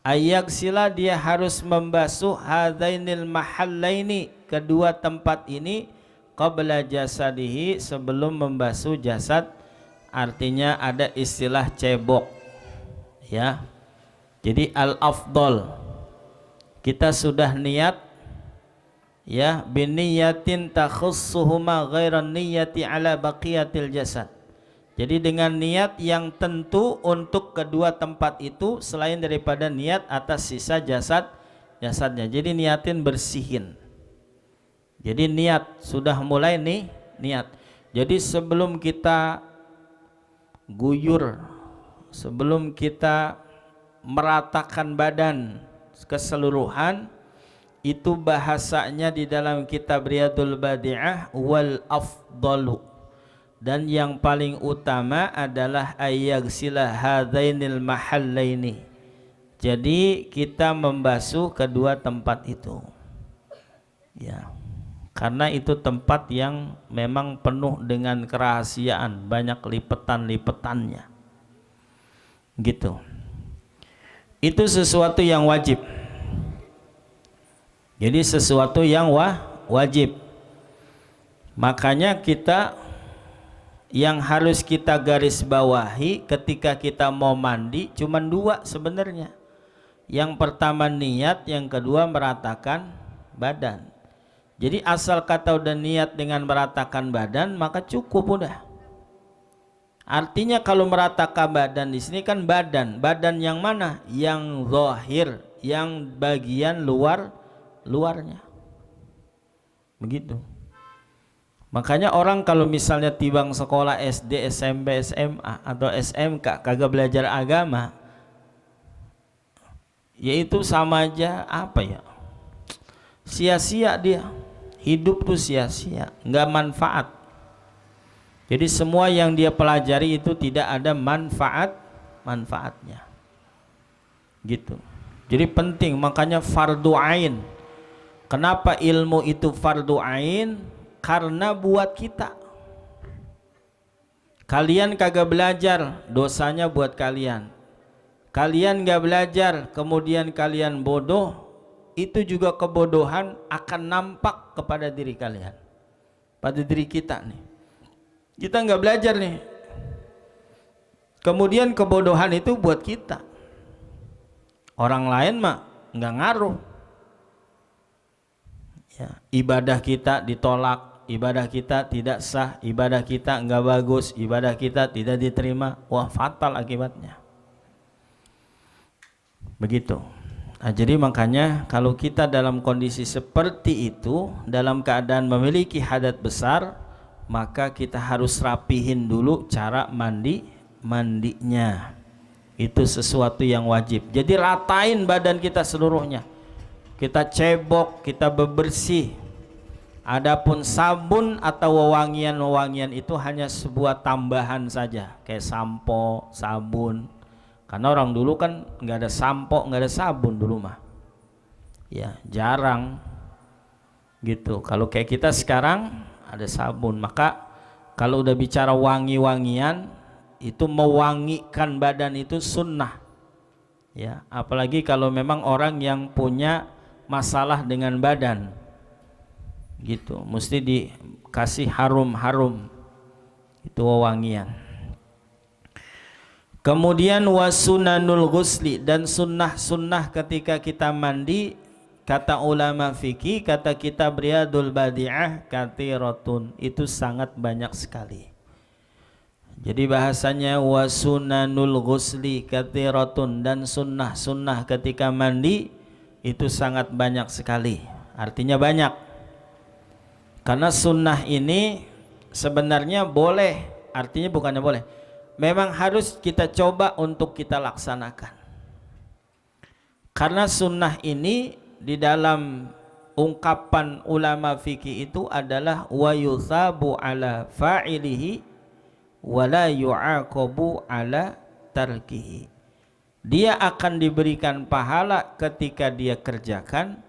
Speaker 5: Ayaksila, dia harus membasuh hadainil mahallaini, kedua tempat ini, qabla jasadihi, sebelum membasuh jasad. Artinya ada istilah cebok. Ya, jadi al-afdal kita sudah niat, ya, biniyatin takhussuhuma ghairan niyati ala baqiyatil jasad. Jadi dengan niat yang tentu untuk kedua tempat itu selain daripada niat atas sisa jasadnya. Jadi niatin bersihin. Jadi niat sudah mulai nih niat. Jadi sebelum kita guyur, sebelum kita meratakan badan keseluruhan, itu bahasanya di dalam kitab Riyadul Badi'ah wal afdalu, dan yang paling utama adalah ayagsila hadainil mahallaini. Jadi kita membasuh kedua tempat itu, ya, karena itu tempat yang memang penuh dengan kerahasiaan, banyak lipetan-lipetannya. Gitu. Itu sesuatu yang wajib. Jadi sesuatu yang wajib. Makanya kita yang harus kita garis bawahi ketika kita mau mandi cuma dua sebenarnya. Yang pertama niat, yang kedua meratakan badan. Jadi asal kata udah niat dengan meratakan badan, maka cukup udah. Artinya kalau meratakan badan di sini kan badan yang mana? Yang zahir, yang bagian luarnya. Begitu. Makanya orang kalau misalnya tibang sekolah SD, SMP, SMA atau SMK kagak belajar agama, yaitu sama aja apa ya? Sia-sia dia. Hidup tuh sia-sia, nggak manfaat. Jadi semua yang dia pelajari itu tidak ada manfaatnya. Gitu. Jadi penting, makanya fardu ain. Kenapa ilmu itu fardu ain? Karena buat kita. Kalian kagak belajar, dosanya buat kalian. Kalian gak belajar, kemudian kalian bodoh, itu juga kebodohan akan nampak kepada diri kalian, pada diri kita nih. Kita nggak belajar nih, kemudian kebodohan itu buat kita. Orang lain mah nggak ngaruh. Ya, ibadah kita ditolak, ibadah kita tidak sah, ibadah kita nggak bagus, ibadah kita tidak diterima, wah fatal akibatnya. Begitu. Nah, jadi makanya kalau kita dalam kondisi seperti itu, dalam keadaan memiliki hadat besar, maka kita harus rapihin dulu cara mandinya. Itu sesuatu yang wajib. Jadi ratain badan kita seluruhnya. Kita cebok, kita bebersih. Adapun sabun atau wewangian itu hanya sebuah tambahan saja, kayak sampo, sabun. Karena orang dulu kan nggak ada sampo, nggak ada sabun dulu mah. Ya, jarang. Gitu. Kalau kayak kita sekarang ada sabun, maka kalau udah bicara wangi-wangian itu mewangikan badan itu sunnah ya, apalagi kalau memang orang yang punya masalah dengan badan gitu, mesti dikasih harum-harum itu wangian. Kemudian wasunanul ghusli, dan sunnah-sunnah ketika kita mandi. Kata ulama fikih, kata kitab Riyadul Badi'ah, kathiratun, itu sangat banyak sekali. Jadi bahasanya wasunanul ghusli kathiratun, dan sunnah-sunnah ketika mandi itu sangat banyak sekali. Artinya banyak. Karena sunnah ini sebenarnya boleh, artinya bukannya boleh, memang harus kita coba untuk kita laksanakan. Karena sunnah ini di dalam ungkapan ulama fikih itu adalah wa yuthabu ala fa'ilihi wa la yu'aqabu ala tarkihi. Dia akan diberikan pahala ketika dia kerjakan,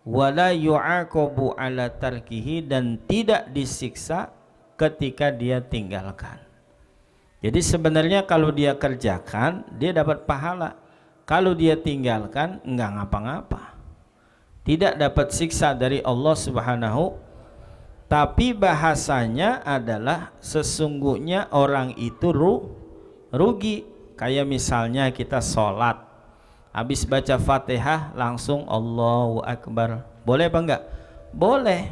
Speaker 5: wa la yu'aqabu ala tarkihi, dan tidak disiksa ketika dia tinggalkan. Jadi sebenarnya kalau dia kerjakan dia dapat pahala, kalau dia tinggalkan enggak ngapa-ngapa, tidak dapat siksa dari Allah Subhanahu. Tapi bahasanya adalah sesungguhnya orang itu rugi. Kayak misalnya kita sholat, habis baca Fatihah langsung Allahu Akbar, boleh apa enggak? Boleh.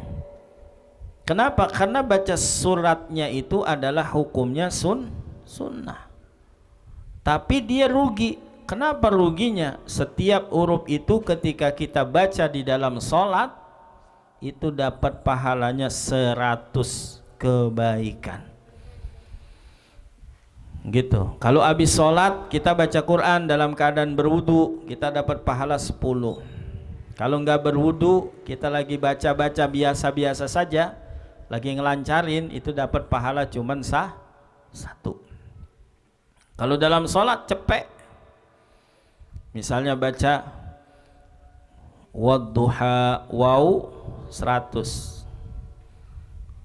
Speaker 5: Kenapa? Karena baca suratnya itu adalah hukumnya sunnah. Tapi dia rugi. Kenapa ruginya? Setiap huruf itu ketika kita baca di dalam sholat itu dapat pahalanya 100 kebaikan. Gitu. Kalau habis sholat kita baca Quran dalam keadaan berwudu, kita dapat pahala 10. Kalau enggak berwudu, kita lagi baca-baca biasa-biasa saja, lagi ngelancarin, itu dapat pahala cuman 1. Kalau dalam sholat cepet, misalnya baca wadduha waw 100,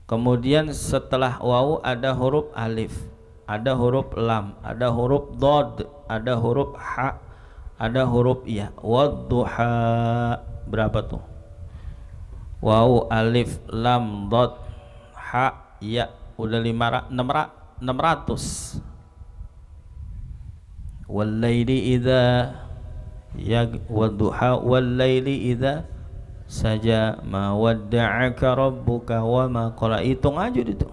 Speaker 5: kemudian setelah waw ada huruf alif, ada huruf lam, ada huruf dod, ada huruf ha, ada huruf ya. Wadduha berapa tuh? Waw alif lam dod ha ya, udah 600. Wallaili idza wadduha wallaili idza saja ma wadda'aka rabbuka wa ma qala. Hitung aja itu.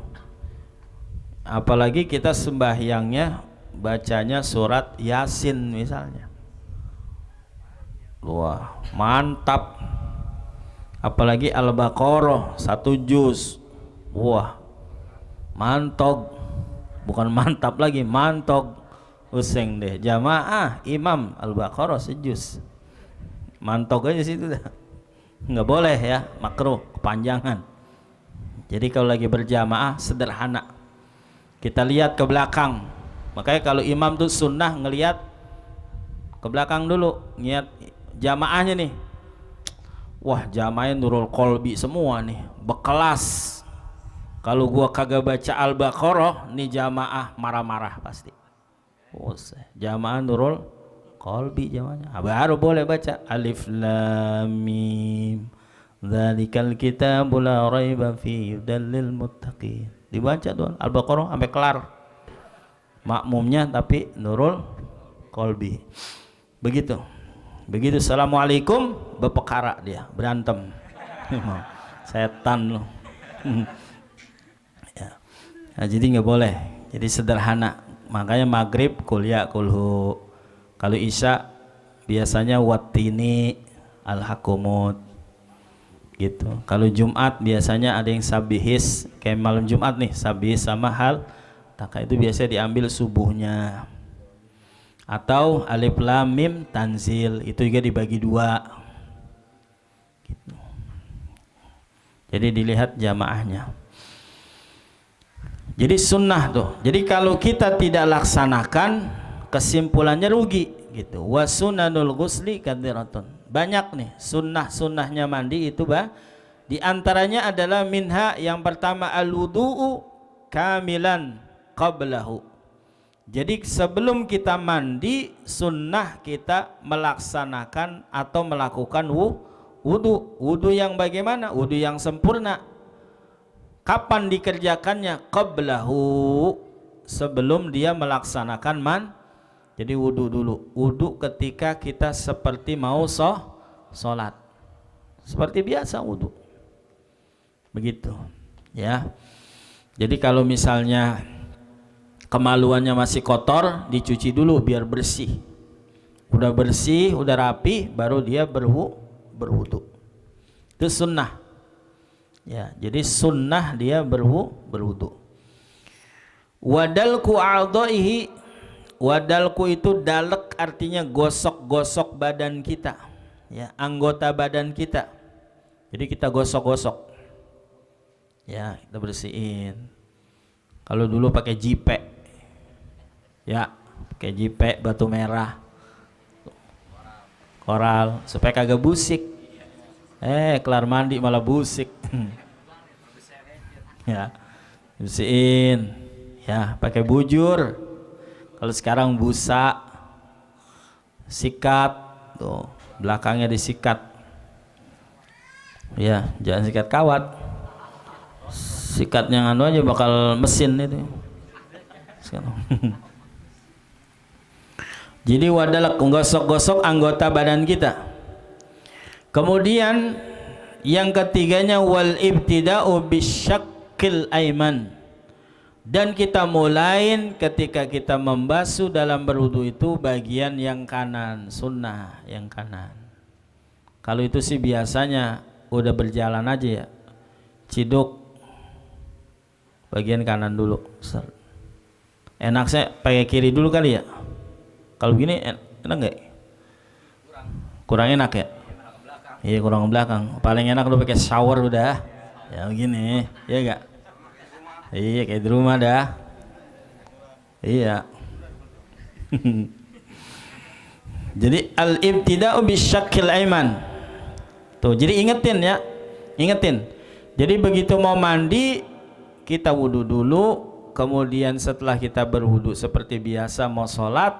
Speaker 5: Apalagi kita sembahyangnya bacanya surat Yasin misalnya. Wah, mantap. Apalagi Al-Baqarah 1 juz. Wah, mantog. Bukan mantap lagi, mantog. Useng deh. Jamaah imam Al-Baqarah sejuz. Mantog aja situ dah. Nggak boleh ya, makruh, kepanjangan. Jadi kalau lagi berjamaah sederhana. Kita lihat ke belakang. Makanya kalau imam tuh sunnah ngelihat ke belakang dulu, niat jamaahnya nih. Wah, jamaahnya nurul qalbi semua nih, bekelas. Kalau gua kagak baca Al-Baqarah, nih jamaah marah-marah pasti. Jamaah nurul qalbi jamaahnya. Baru boleh baca Alif Lam Mim. Dzalikal kitabul la raiba fihi hudal lil muttaqin. Dibaca tuh Al-Baqarah sampai kelar. Makmumnya tapi nurul qalbi. Begitu. Begitu assalamualaikum berpekara dia, berantem. Setan loh. Ya. Nah, jadi nggak boleh. Jadi sederhana. Makanya maghrib kuliah kulhu. Kalau isya biasanya wattini al-hakumut gitu. Kalau Jumat biasanya ada yang sabihis, kayak malam Jumat nih, sabihis sama hal taka itu biasanya diambil subuhnya. Atau alif lam mim tanzil itu juga dibagi 2 gitu. Jadi dilihat jamaahnya. Jadi sunnah tuh. Jadi kalau kita tidak laksanakan, kesimpulannya rugi gitu. Wa sunanul ghusli katsiratun. Banyak nih sunnah-sunnahnya mandi itu di antaranya adalah minha yang pertama al-wudu'u kamilan qablahu. Jadi sebelum kita mandi sunnah kita melaksanakan atau melakukan wudu. Wudu yang bagaimana? Wudu yang sempurna. Kapan dikerjakannya? Qablahu, sebelum dia melaksanakan jadi wudu dulu. Wudu ketika kita seperti mau sholat. Seperti biasa wudu. Begitu. Ya. Jadi kalau misalnya kemaluannya masih kotor, dicuci dulu biar bersih. Udah bersih, udah rapi, baru dia berwudu. Itu sunnah. Ya, jadi sunnah dia berwudu. Wadalku a'dha'ihi. Wadalku itu dalek artinya gosok-gosok badan kita. Ya, anggota badan kita. Jadi kita gosok-gosok. Ya, kita bersihin. Kalau dulu pakai jipe. Ya, pakai jipe batu merah, koral supaya kagak busik. Kelar mandi malah busik. Ya, bersihin. Ya, pakai bujur. Kalau sekarang busa, sikat, tuh belakangnya disikat. Ya, jangan sikat kawat. Sikat yang anu aja bakal mesin itu. Sekarang. Jadi wadalak gosok-gosok anggota badan kita. Kemudian yang ketiganya wal ibtida'u bisyaqqil aiman. Dan kita mulai ketika kita membasuh dalam berwudu itu bagian yang kanan, sunnah yang kanan. Kalau itu sih biasanya udah berjalan aja ya. Ciduk bagian kanan dulu. Enak saya pakai kiri dulu kali ya. Kalau begini enak nggak? Kurang enak ya? Iya kurang belakang. Paling enak lu pakai shower udah. Ya begini, ya enggak? Iya kayak di rumah dah. Iya. Jadi al-ibtida'u bisyaqqil aiman. Tuh, jadi ingetin ya. Ingetin. Jadi begitu mau mandi kita wudu dulu, kemudian setelah kita berwudu seperti biasa mau sholat,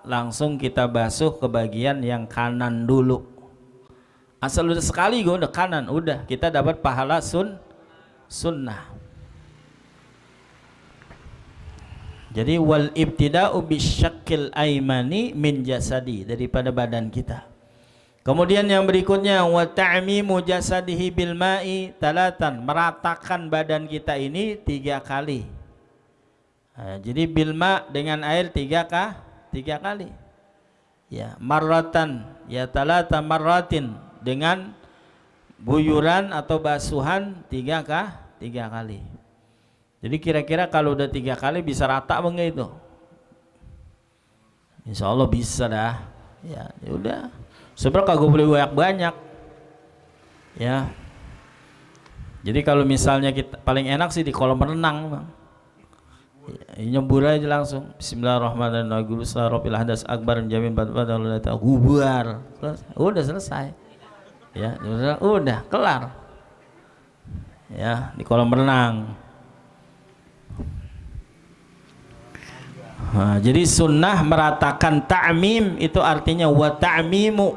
Speaker 5: langsung kita basuh ke bagian yang kanan dulu. Asal udah sekali gue udah kanan, udah kita dapat pahala sunnah. Jadi wal ibtida'u bisyaqqil aimani min jasadi, daripada badan kita. Kemudian yang berikutnya wa ta'mimu jasadihi bil ma'i talatan, meratakan badan kita ini 3 kali. Jadi bilma dengan air tiga kali. Ya, marratan ya talata marratin dengan buyuran atau basuhan tiga kali. Jadi kira-kira kalau udah 3 kali bisa rata apa enggak itu? Insya Allah bisa dah. Ya udah. Sebenarnya kagak boleh banyak. Ya. Jadi kalau misalnya kita paling enak sih di kolam renang, Bang. Ya, nyebur aja langsung. Bismillahirrahmanirrahim. Rabbil hadas akbar jamin badal gubar. Udah selesai. Ya, udah kelar. Ya, di kolam renang. Nah, jadi sunnah meratakan ta'mim itu artinya wa ta'mimu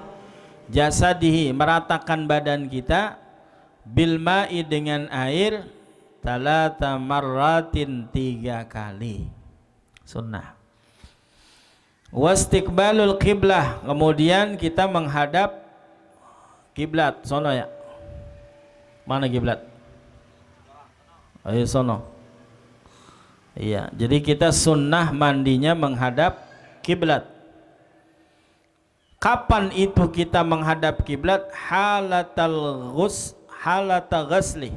Speaker 5: jasadihi, meratakan badan kita bil ma'i dengan air talata marratin 3 kali. Sunnah. Wastiqbalul qiblah, kemudian kita menghadap kiblat. Sono ya. Mana kiblat? Ayo sono. Iya, jadi kita sunnah mandinya menghadap kiblat. Kapan itu kita menghadap kiblat? Halata ghusli,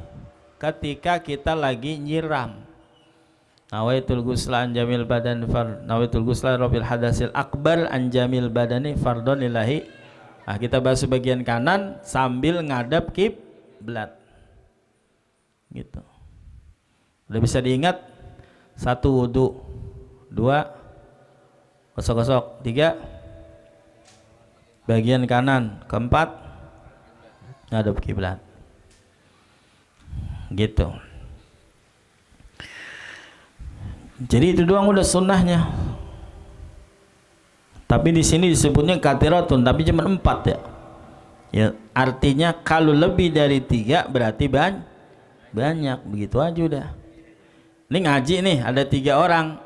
Speaker 5: ketika kita lagi nyiram. Nawaitul ghusla an jamil badan nawaitul ghusla rabbil hadasil akbar an jamil badani fardhon lillahi. Nah, kita basuh bagian kanan sambil ngadap kiblat. Gitu. Udah bisa diingat? 1 wudu, 2 gosok-gosok, 3 bagian kanan, 4 ngadep kiblat. Gitu. Jadi itu doang udah sunnahnya. Tapi di sini disebutnya katiratun, tapi cuma 4 ya. Ya, artinya kalau lebih dari 3 berarti banyak, begitu aja udah. Ini ngaji nih ada 3 orang,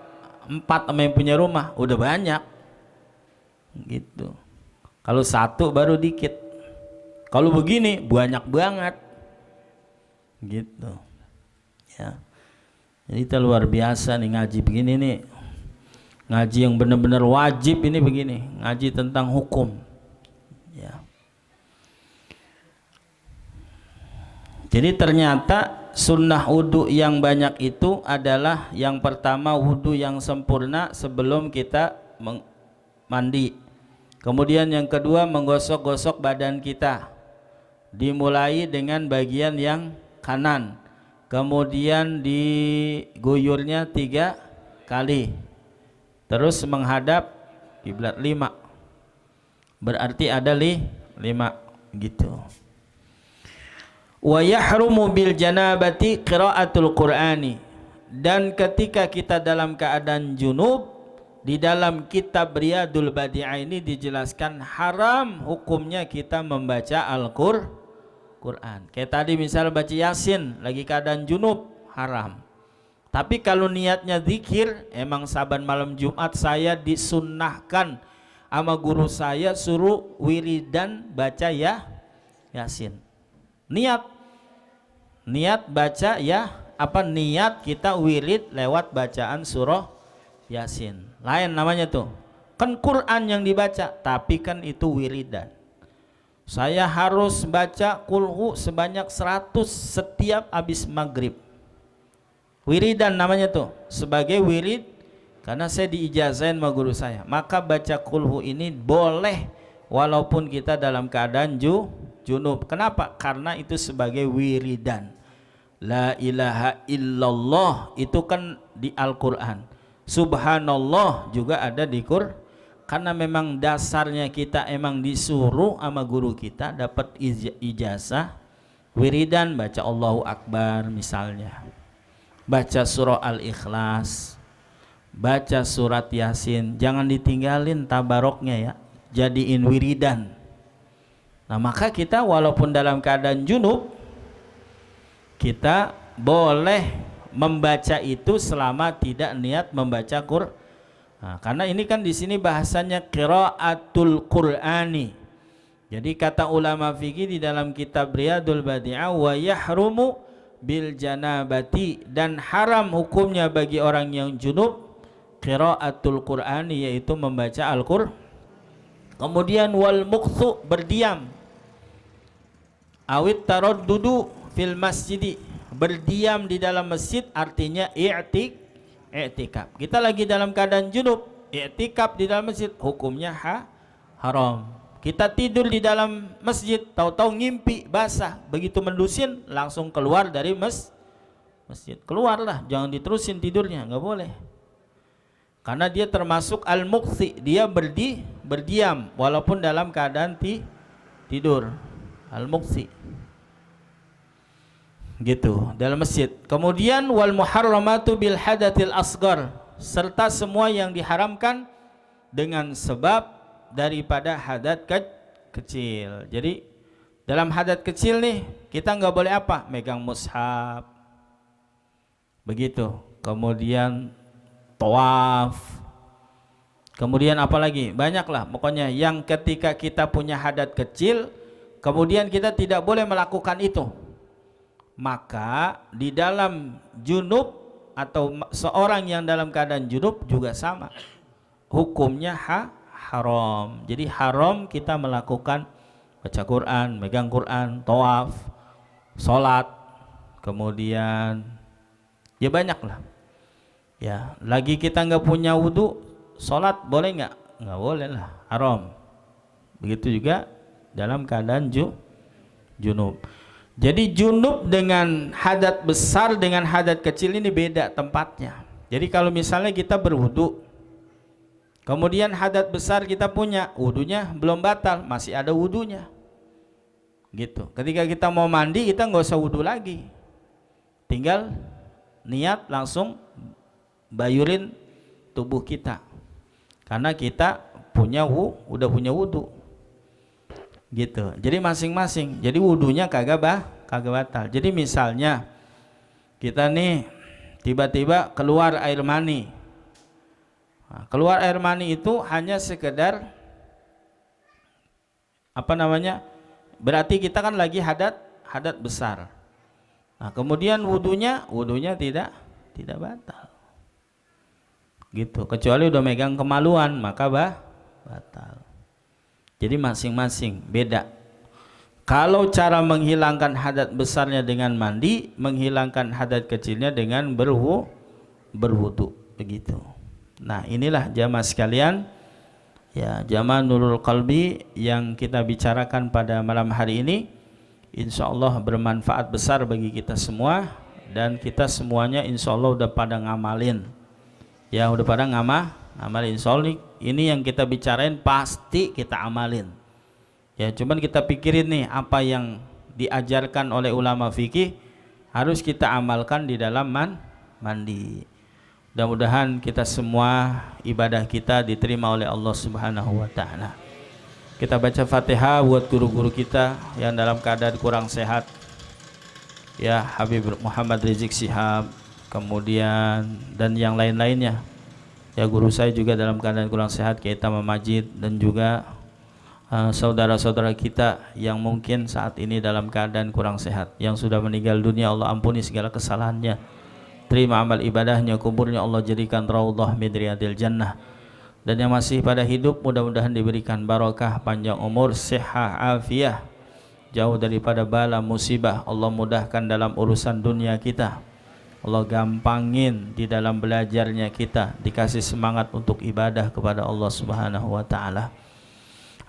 Speaker 5: 4 sama yang punya rumah udah banyak gitu. Kalau 1 baru dikit, kalau begini banyak banget gitu ya. Jadi kita luar biasa nih ngaji begini nih, ngaji yang benar-benar wajib ini begini, ngaji tentang hukum ya. Jadi ternyata sunnah wudhu yang banyak itu adalah yang pertama wudhu yang sempurna sebelum kita mandi. Kemudian yang kedua menggosok-gosok badan kita, dimulai dengan bagian yang kanan, kemudian diguyurnya 3 kali, terus menghadap kiblat 5, berarti ada 5 gitu. Wa yahrumu bil janabati qiraatul qur'ani, dan ketika kita dalam keadaan junub, di dalam kitab Riyadul Badi'ah ini dijelaskan haram hukumnya kita membaca Al-Qur'an. Kayak tadi misal baca Yasin lagi keadaan junub haram. Tapi kalau niatnya zikir, emang saban malam Jumat saya disunnahkan sama guru saya suruh wiridan baca Yasin. Niat baca niat kita wirid lewat bacaan surah Yasin. Lain namanya tuh. Kan Quran yang dibaca, tapi kan itu wiridan. Saya harus baca kulhu sebanyak 100 setiap habis maghrib. Wiridan namanya tuh, sebagai wirid, karena saya diijazahin sama guru saya. Maka baca kulhu ini boleh walaupun kita dalam keadaan junub. Kenapa? Karena itu sebagai wiridan. La ilaha illallah itu kan di Al-Quran. Subhanallah juga ada di Quran. Karena memang dasarnya kita emang disuruh sama guru kita dapat ijazah wiridan baca Allahu Akbar misalnya, baca surah Al-Ikhlas, baca surat Yasin, jangan ditinggalin tabaroknya ya, jadiin wiridan. Nah maka kita walaupun dalam keadaan junub kita boleh membaca itu selama tidak niat membaca Quran. Nah, karena ini kan di sini bahasanya qiraatul Qur'ani. Jadi kata ulama fikih di dalam kitab Riyadul Badi'ah, wa yahrumu bil janabati, dan haram hukumnya bagi orang yang junub qiraatul Qur'ani, yaitu membaca Al-Qur'an. Kemudian wal muqthu, berdiam, awit taraddudu fil masjidi, berdiam di dalam masjid, artinya i'tikaf. Kita lagi dalam keadaan junub, i'tikaf di dalam masjid, hukumnya haram. Kita tidur di dalam masjid, tahu-tahu ngimpi basah, begitu mendusin langsung keluar dari masjid. Keluarlah, jangan diterusin tidurnya, nggak boleh. Karena dia termasuk al-muqthi, dia berdiam walaupun dalam keadaan tidur. Al-muqthi. Gitu, dalam masjid. Kemudian wal muharramatu bil hadatsil asghar, serta semua yang diharamkan dengan sebab daripada hadat kecil. Jadi dalam hadat kecil nih kita nggak boleh apa? Megang mushaf, begitu. Kemudian tawaf. Kemudian apa lagi? Banyaklah pokoknya yang ketika kita punya hadat kecil, kemudian kita tidak boleh melakukan itu. Maka di dalam junub atau seorang yang dalam keadaan junub juga sama, hukumnya haram. Jadi haram kita melakukan baca Quran, megang Quran, tawaf, sholat, kemudian ya banyak lah. Ya, lagi kita nggak punya wudhu, sholat boleh nggak? Nggak boleh lah, haram. Begitu juga dalam keadaan junub. Jadi junub dengan hadat besar dengan hadat kecil ini beda tempatnya. Jadi kalau misalnya kita berwudhu, kemudian hadat besar kita punya, wudunya belum batal, masih ada wudunya. Gitu. Ketika kita mau mandi, kita nggak usah wudu lagi. Tinggal niat langsung bayurin tubuh kita. Karena kita udah punya wudu. Gitu. Jadi masing-masing. Jadi wudunya kagak batal. Jadi misalnya kita nih tiba-tiba keluar air mani. Nah, keluar air mani itu hanya sekedar berarti kita kan lagi hadat besar. Nah, kemudian wudunya tidak batal. Gitu. Kecuali udah megang kemaluan maka batal. Jadi masing-masing beda. Kalau cara menghilangkan hadat besarnya dengan mandi, menghilangkan hadat kecilnya dengan berwudu, begitu. Nah, inilah jamaah sekalian, ya, jamaah Nurul Qalbi yang kita bicarakan pada malam hari ini. Insya Allah bermanfaat besar bagi kita semua, dan kita semuanya insya Allah udah pada ngamalin. Ya, udah pada ngamalin. Insya Allah ini yang kita bicarain pasti kita amalin. Ya, cuman kita pikirin nih apa yang diajarkan oleh ulama fikih harus kita amalkan di dalam mandi. Mudah-mudahan kita semua ibadah kita diterima oleh Allah Subhanahu wa taala. Kita baca Fatihah buat guru-guru kita yang dalam keadaan kurang sehat. Ya, Habib Muhammad Rizik Syihab, kemudian dan yang lain-lainnya. Ya, guru saya juga dalam keadaan kurang sehat, Kiai Tama Majid, dan juga saudara-saudara kita yang mungkin saat ini dalam keadaan kurang sehat, yang sudah meninggal dunia Allah ampuni segala kesalahannya, terima amal ibadahnya, kuburnya Allah jadikan raudhah min riyadil jannah, dan yang masih pada hidup mudah-mudahan diberikan barakah, panjang umur, sehat, afiah, jauh daripada bala musibah. Allah mudahkan dalam urusan dunia kita, Allah gampangin di dalam belajarnya kita, dikasih semangat untuk ibadah kepada Allah Subhanahu wa taala.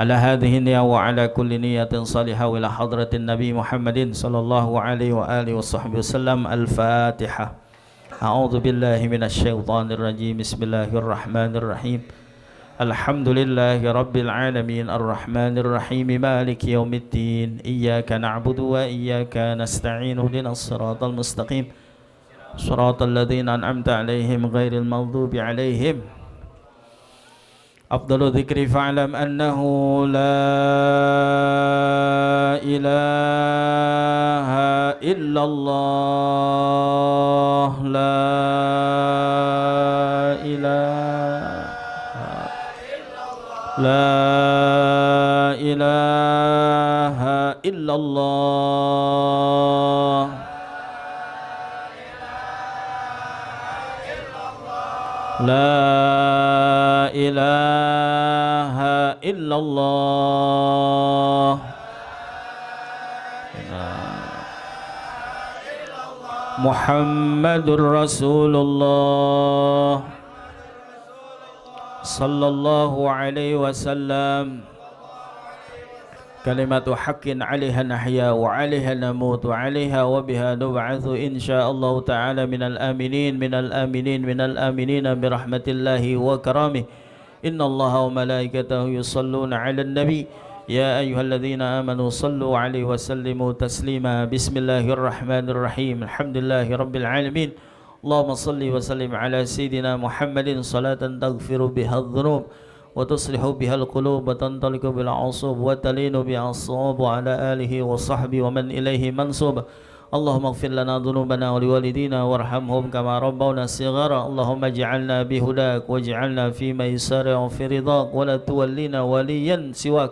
Speaker 5: Ala hadhihi niyya wa ala kulli niyatin salihah wa ila hadratin Nabi Muhammadin sallallahu alaihi wa alihi wasallam. Al-Fatihah. A'udzu billahi minasy syaithanir rajim. Bismillahirrahmanirrahim. Alhamdulillahi rabbil alamin arrahmanir rahim maliki yaumiddin. Iyyaka na'budu wa iyyaka nasta'in. Ihdinas siratal mustaqim. Shiratal ladzina an'amta 'alaihim ghairil maghdubi 'alaihim. Afdalu dzikri fa'lam annahu la ilaha illallah, la ilaha illallah, لا إله إلا الله محمد رسول الله صلى الله عليه وسلم كلمة حق عليها نحيا وعليها نموت وعليها وبها نبعث إن شاء الله تعالى من الآمنين من الآمنين من الآمنين برحمة الله وكرامه إن الله وملائكته يصلون على النبي يا أيها الذين آمنوا صلوا عليه وسلموا تسليما بسم الله الرحمن الرحيم الحمد لله رب العالمين اللهم صل وسلم على سيدنا محمد صلاة تغفر بها الذنوب وتصلح بها القلوب وتنطلق بالعصوب وتلين بها الصواب وعلى آله وصحبه ومن إليه منصوب اللهم اغفر لنا ذنوبنا ولوالدينا وارحمهم كما ربونا صغارا اللهم اجعلنا بهداك واجعلنا في ميسر وفي رضاك ولا تولينا وليا سواك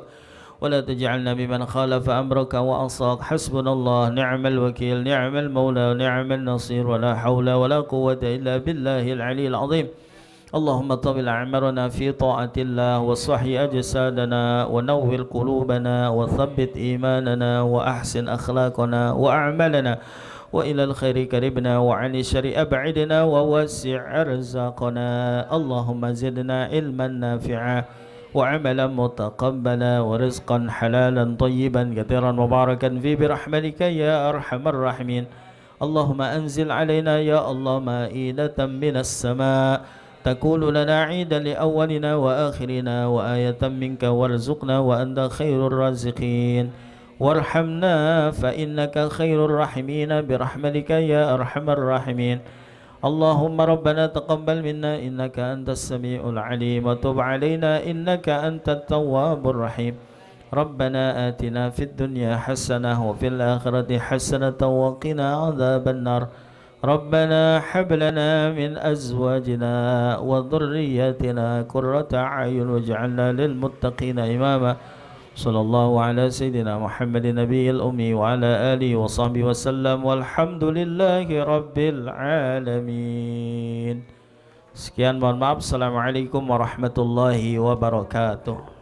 Speaker 5: ولا تجعلنا ممن خالف أمرك وأصاك حسبنا الله نعم الوكيل نعم المولى نعم النصير ولا حول ولا قوة إلا بالله العلي العظيم اللهم طول أعمارنا في طاعة الله وصحي أجسادنا ونور قلوبنا وثبت إيماننا وأحسن أخلاقنا وأعمالنا وإلى الخير قربنا وعن الشر أبعدنا ووسع أرزاقنا اللهم زدنا علما نافعا وعملا متقبلا ورزقا حلالا طيبا كثيرا مباركا فيه برحمتك يا أرحم الراحمين اللهم أنزل علينا يا الله مائدة من السماء تكون لنا عيدا لأولنا وآخرنا وآية منك وارزقنا وأنت خير الرازقين وارحمنا فإنك خير الراحمين برحمتك يا أرحم الراحمين اللهم ربنا تقبل منا إنك أنت السميع العليم وتب علينا إنك أنت التواب الرحيم ربنا آتنا في الدنيا حسنة وفي الآخرة حسنة وقنا عذاب النار ربنا هب لنا من أزواجنا وذرياتنا قرة أعين واجعلنا للمتقين إماما صلى الله على سيدنا محمد النبي الأمي وعلى آله وصحبه وسلم والحمد لله رب العالمين. Sekian, mohon maaf. Assalamualaikum warahmatullahi wabarakatuh.